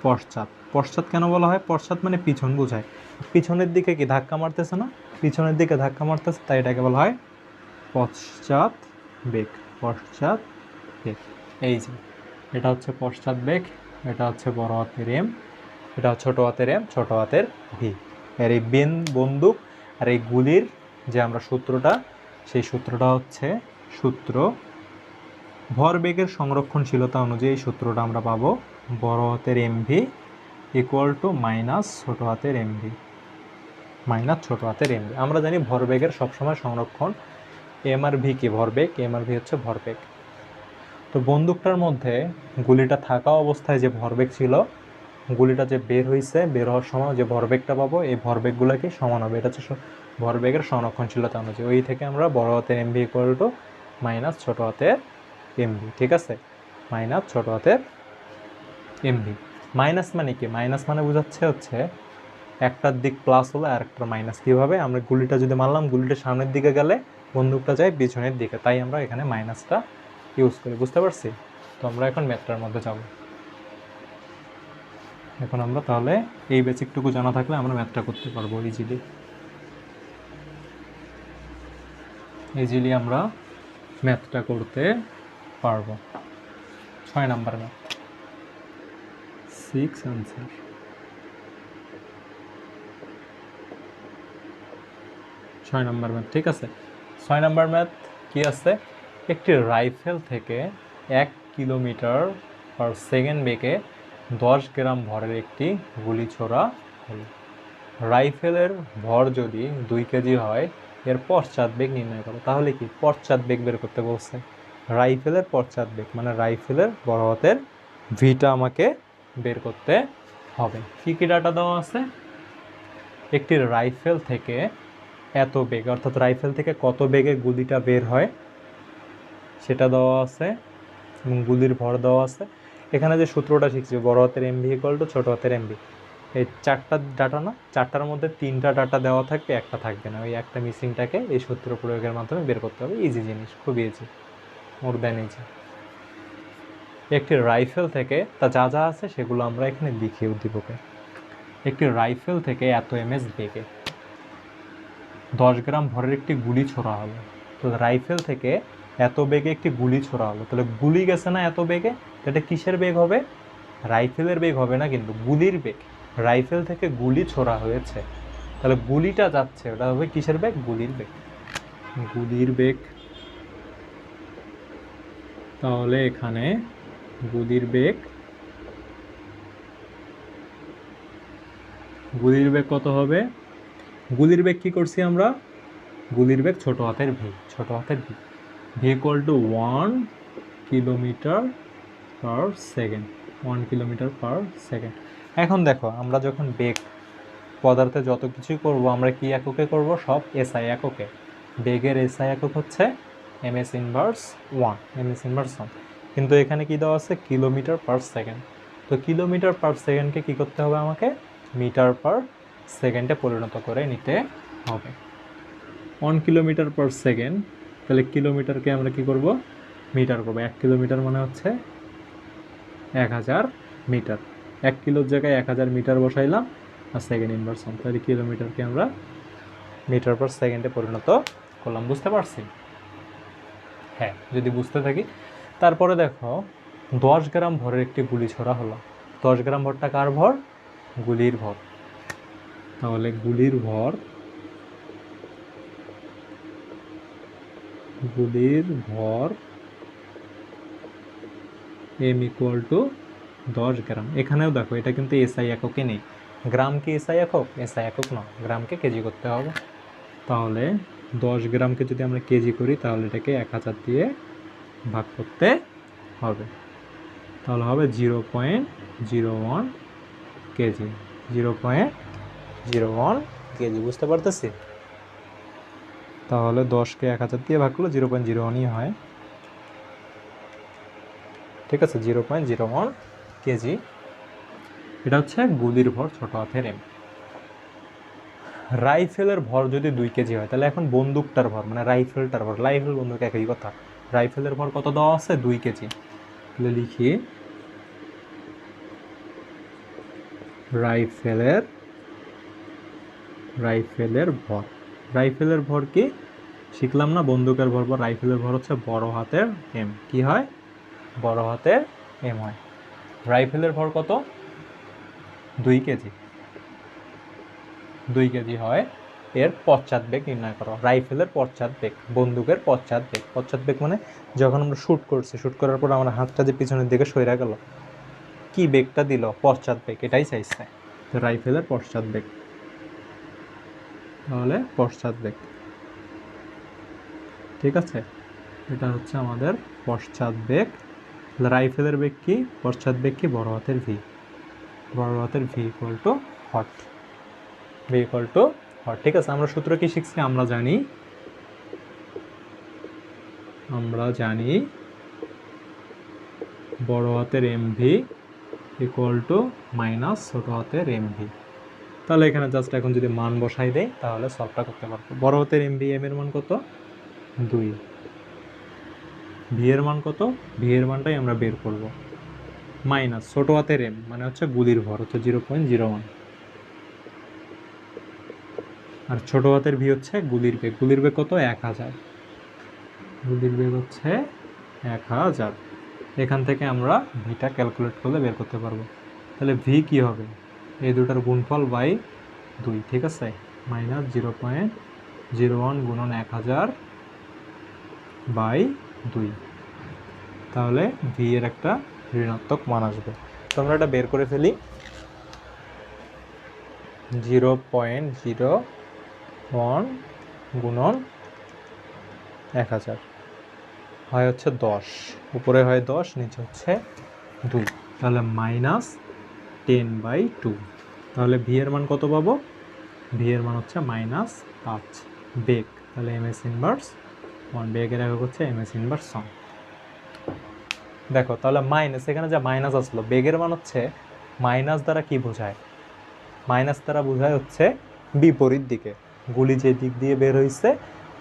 S1: পশ্চাৎ। পশ্চাৎ কেন বলা হয়? পশ্চাৎ মানে পিছন বোঝায়, পিছনের দিকে কি ধাক্কা মারতেছে না, পিছনের দিকে ধাক্কা মারতেছে, তাই এটাকে বলা হয় পশ্চাৎ বেগ, পশ্চাৎ বেগ। এই যে এটা হচ্ছে পশ্চাৎ বেগ, এটা হচ্ছে বড় হাতের এম, এটা ছোট হাতের এম, ছোট হাতের ভি। আর এই বন্দুক আর এই গুলির যে আমরা সূত্রটা, সেই সূত্রটা হচ্ছে সূত্র ভরবেগের সংরক্ষণশীলতা অনুযায়ী এই সূত্রটা আমরা পাবো বড় হাতের M V equal to minus ছোট হাতের এম ভি, মাইনাস ছোট হাতের এম ভি। আমরা জানি ভরবেগের সবসময় সংরক্ষণ এম আর ভি কি ভরবেগ, এম আর ভি হচ্ছে ভরবেগ। তো বন্দুকটার মধ্যে গুলিটা থাকা অবস্থায় যে ভরবেগ ছিল, গুলিটা যে বের হয়েছে, বের হওয়ার সময় যে ভরবেগটা পাবো, এই ভরবেগগুলো কি সমান হবে, এটা হচ্ছে ভরবেগের সংরক্ষণশীলতা অনুযায়ী। ওই থেকে আমরা বড় হাতের M V equal to minus ছোট হাতের এম ভি, ঠিক আছে, মাইনাস ছোট হাতের এম ভি। মাইনাস মানে কি? মাইনাস মানে বোঝাচ্ছে হচ্ছে একটার দিক প্লাস হলে আর একটা মাইনাস। কীভাবে? আমরা গুলিটা যদি মারলাম, গুলিটা সামনের দিকে গেলে বন্দুকটা যায় পিছনের দিকে, তাই আমরা এখানে মাইনাসটা ইউজ করি, বুঝতে পারছি? তো আমরা এখন ম্যাথটার মধ্যে যাব। এখন আমরা তাহলে এই বেসিকটুকু জানা থাকলে আমরা ম্যাথটা করতে পারবো ইজিলি, ইজিলি আমরা ম্যাথটা করতে পারবো। 6 number math, 6 answer. 6 number math, ঠিক আছে। 6 নাম্বার ম্যাথ কি আছে? একটি রাইফেল থেকে 1 কিলোমিটার পার সেকেন্ড বেগে 10 গ্রাম ভরের একটি গুলি ছোড়া হলো। রাইফেলের ভর যদি 2 কেজি হয়, এর পশ্চাৎ বেগ নির্ণয় করো। তাহলে কি পশ্চাৎ বেগ বের করতে বলছে? রাইফেলের পশ্চাৎ বেগ মানে রাইফেলের বড় হাতের ভিটা আমাকে বের করতে হবে। কি কি ডাটা দেওয়া আছে? একটি রাইফেল থেকে এত বেগ, অর্থাৎ রাইফেল থেকে কত বেগে গুলিটা বের হয় সেটা দেওয়া আছে, এবং গুলির ভর দেওয়া আছে। এখানে যে সূত্রটা শিখছি, বড় হাতের এমভি ইকুয়াল টু ছোট হাতের এমভি, এই 4টা ডাটা না, 4টার মধ্যে 3টা ডাটা দেওয়া থাকবে, একটা থাকবে না, ওই একটা মিসিংটাকে এই সূত্র প্রয়োগের মাধ্যমে বের করতে হবে। ইজি জিনিস, খুব ইজি, মোর দ্যান ইজি। একটি রাইফেল থেকে তা যা যা আছে সেগুলো আমরা এখানে লিখেও দিবকে। একটি রাইফেল থেকে এত এমএস বেগে 10 গ্রাম ভরের একটি গুলি ছোড়া হলো। তো রাইফেল থেকে এত বেগে একটি গুলি ছোড়া হলো, তাহলে গুলি গেছে না এত বেগে, এটা কিসের বেগ হবে? রাইফেলের বেগ হবে না, কিন্তু গুলির বেগ। রাইফেল থেকে গুলি ছোড়া হয়েছে, তাহলে গুলিটা যাচ্ছে, ওটা হবে কিসের বেগ? গুলির বেগ, গুলির বেগ। তাহলে এখানে গুলির বেগ, গুলির বেগ কত হবে? গুলির বেগ কি করছি আমরা? গুলির বেগ ছোট হাতের ভি, ছোট হাতের V. V equal two 1 kilometre per second, 1 kilometre per second. এখন দেখো আমরা যখন বেগ পদার্থে যত কিছুই করব আমরা কি এককে করব, সব এসআই এককে। বেগের এসআই একক হচ্ছে এমএস ইনভার্স 1, এমএস ইনভার্স 1। কিন্তু এখানে কি দেওয়া আছে, কিলোমিটার পার সেকেন্ড। তো কিলোমিটার পার সেকেন্ডকে কি করতে হবে, আমাকে মিটার পার সেকেন্ডে পরিণত করে নিতে হবে। 1 কিলোমিটার পার সেকেন্ড, তাহলে কিলোমিটারকে আমরা কি করব, মিটার করব। 1 কিলোমিটার মানে হচ্ছে 1000 মিটার। 1 কিলোর জায়গায় 1000 মিটার বসাইলাম আর সেকেন্ড ইনভার্স 1, তাহলে কিলোমিটারকে আমরা মিটার পার সেকেন্ডে পরিণত করলাম। বুঝতে পারছি? হ্যাঁ, যদি বুঝতে থাকি। তারপরে দেখো 10 গ্রাম ভরের একটি গুলি ছোড়া হলো। 10 গ্রাম ভরটা কার ভর, গুলির ভর। তাহলে গুলির ভর এম ইকুয়াল টু 10 গ্রাম। এখানেও দেখো এটা কিন্তু এসআই এককে নেই। গ্রাম কি এসআই একক? এসআই একক নয়, গ্রামকে কেজি করতে হবে। তাহলে 10 গ্রামকে যদি আমরা কেজি করি তাহলে এটাকে 1000 দিয়ে ভাগ করতে হবে। তাহলে হবে 0.01 কেজি, 0.01 কেজি। বুঝতে পারতেছি? তাহলে 10কে 1000 দিয়ে ভাগ করলে 0.01ই হয়। ঠিক আছে, 0.01 কেজি। এটা হচ্ছে গুলির ভর, ছোট হাতের এম। রাইফেলের ভর যদি 2 কেজি হয়, তাহলে এখন বন্দুকটার ভর মানে রাইফেলটার ভর, রাইফেল বন্দুক একই কথা। রাইফেলের ভর কত দেওয়া আছে, 2 কেজি। তাহলে লিখি রাইফেলের ভর। রাইফেলের ভর কি শিখলাম না, বন্দুকের ভর। রাইফেলের ভর হচ্ছে বড় হাতের এম। কি হয়, বড় হাতের এম হয়। রাইফেলের ভর কত, 2 কেজি। 2 কেজি হয়। এর পশ্চাৎ বেগ নির্ণয় করো। রাইফেলের পশ্চাৎ বেগ, বন্দুকের পশ্চাৎ বেগ। পশ্চাৎ বেগ মানে যখন আমরা শ্যুট করছি, শ্যুট করার পর আমার হাতটা যে পিছনের দিকে সইরা গেল, কি বেগটা দিল, পশ্চাৎ বেগ, এটাই চাইছে। তো রাইফেলের পশ্চাৎ বেগ, তাহলে পশ্চাৎ বেগ। ঠিক আছে, এটা হচ্ছে আমাদের পশ্চাৎ বেগ। রাইফেলের বেগ কি, পশ্চাৎ বেগ কি, বড় হাতের ভি। বড় হাতের V equal to hot, V equal to hot. ঠিক আছে, আমরা সূত্র কি শিখছি, আমরা জানি বড় হাতের M V equal to minus ছোট হাতের এম ভি। তাহলে এখানে জাস্ট এখন যদি মান বসাই দেয় তাহলে সলভটা করতে পারবো। বড় হাতের এম ভি, এম এর মান কত, 2। ভি এর মান কত, ভি এর মানটাই আমরা বের করব। মাইনাস ছোট হাতের এম মানে হচ্ছে গুলির ভর, হচ্ছে 0.01। আর ছোট হাতের ভি হচ্ছে গুলির বেগ। গুলির বেগ কত, 1000। গুলির বেগ হচ্ছে 1000। এখান থেকে আমরা ভিটা ক্যালকুলেট করলে বের করতে পারবো। তাহলে ভি কি হবে, এই দুটার গুণফল বাই 2। ঠিক আছে, মাইনাস 0.01 গুণন 1000 বাই 2। তাহলে ভি এর একটা ঋণাত্মক মান আসবে। তো আমরা এটা বের করে ফেলি। 0.01 গুণন 1000 হয় হচ্ছে 10, উপরে হয় 10, নিচে হচ্ছে 2। তাহলে মাইনাস 10/2। তাহলে ভি এর মান কত পাবো, ভি এর মান হচ্ছে -5 বেগ। তাহলে এমএস ইনভার্স 1, বেগের একক হচ্ছে এমএস ইনভার্স 1। দেখো তাহলে মাইনাস, এখানে যে মাইনাস আসলো, বেগের মান হচ্ছে মাইনাস দ্বারা কি বোঝায়, মাইনাস দ্বারা বোঝায় হচ্ছে বিপরীত দিকে। গুলি যে দিক দিয়ে বের হয়েছে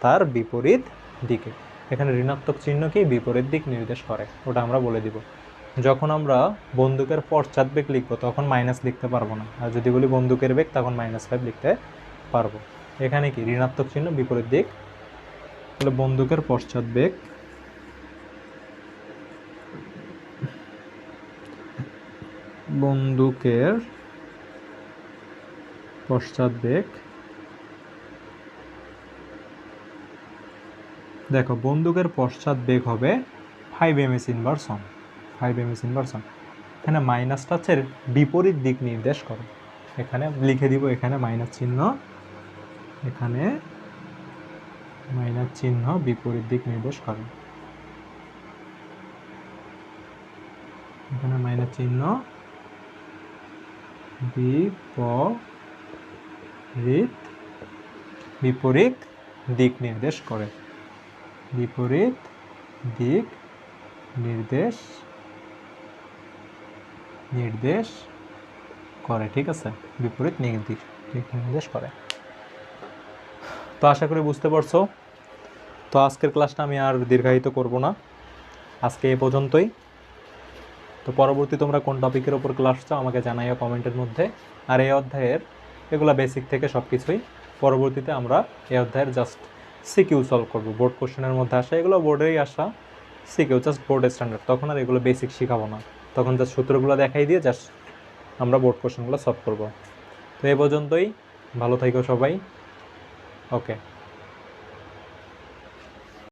S1: তার বিপরীত দিকে। এখানে ঋণাত্মক চিহ্ন কি, বিপরীত দিক নির্দেশ করে, ওটা আমরা বলে দিব। যখন আমরা বন্দুকের পশ্চাৎ বেগ লিখবো তখন মাইনাস লিখতে পারবো না, আর যদি বলি বন্দুকের বেগ তখন -5 লিখতে পারবো। এখানে কি ঋণাত্মক চিহ্ন, বিপরীত দিক। তাহলে বন্দুকের পশ্চাৎ বেগ, বন্দুকের পশ্চাৎ বেগ। দেখো বন্দুকের পশ্চাৎ বেগ হবে 5 ms ইনভার্স 1, 5 ms ইনভার্স 1। এখানে মাইনাসটা হচ্ছে বিপরীত দিক নির্দেশ করে। এখানে লিখে দিব, এখানে মাইনাস চিহ্ন, এখানে মাইনাস চিহ্ন বিপরীত দিক নির্দেশ করে। এখানে মাইনাস চিহ্ন, বিপরীত বিপরীত দিক নির্দেশ করে, বিপরীত দিক নির্দেশ নির্দেশ করে। ঠিক আছে, বিপরীত দিক নির্দেশ করে। তো আশা করি বুঝতে পারছো। তো আজকের ক্লাসটা আমি আর দীর্ঘায়িত করব না, আজকে এ পর্যন্তই। তো পরবর্তী তোমরা কোন টপিকের ওপর ক্লাস চাও আমাকে জানাইও কমেন্টের মধ্যে। আর এই অধ্যায়ের এগুলা বেসিক থেকে সব কিছুই, পরবর্তীতে আমরা এই অধ্যায়ের জাস্ট সিকিউ সলভ করবো। বোর্ড কোশ্চেনের মধ্যে আসা, এগুলো বোর্ডেরই আসা সিকিউ, জাস্ট বোর্ড স্ট্যান্ডার্ড। তখন আর এগুলো বেসিক শেখাবো না, তখন জাস্ট সূত্রগুলো দেখাই দিয়ে জাস্ট আমরা বোর্ড কোশ্চেনগুলো সলভ করবো। তো এই পর্যন্তই, ভালো থাকো সবাই, ওকে।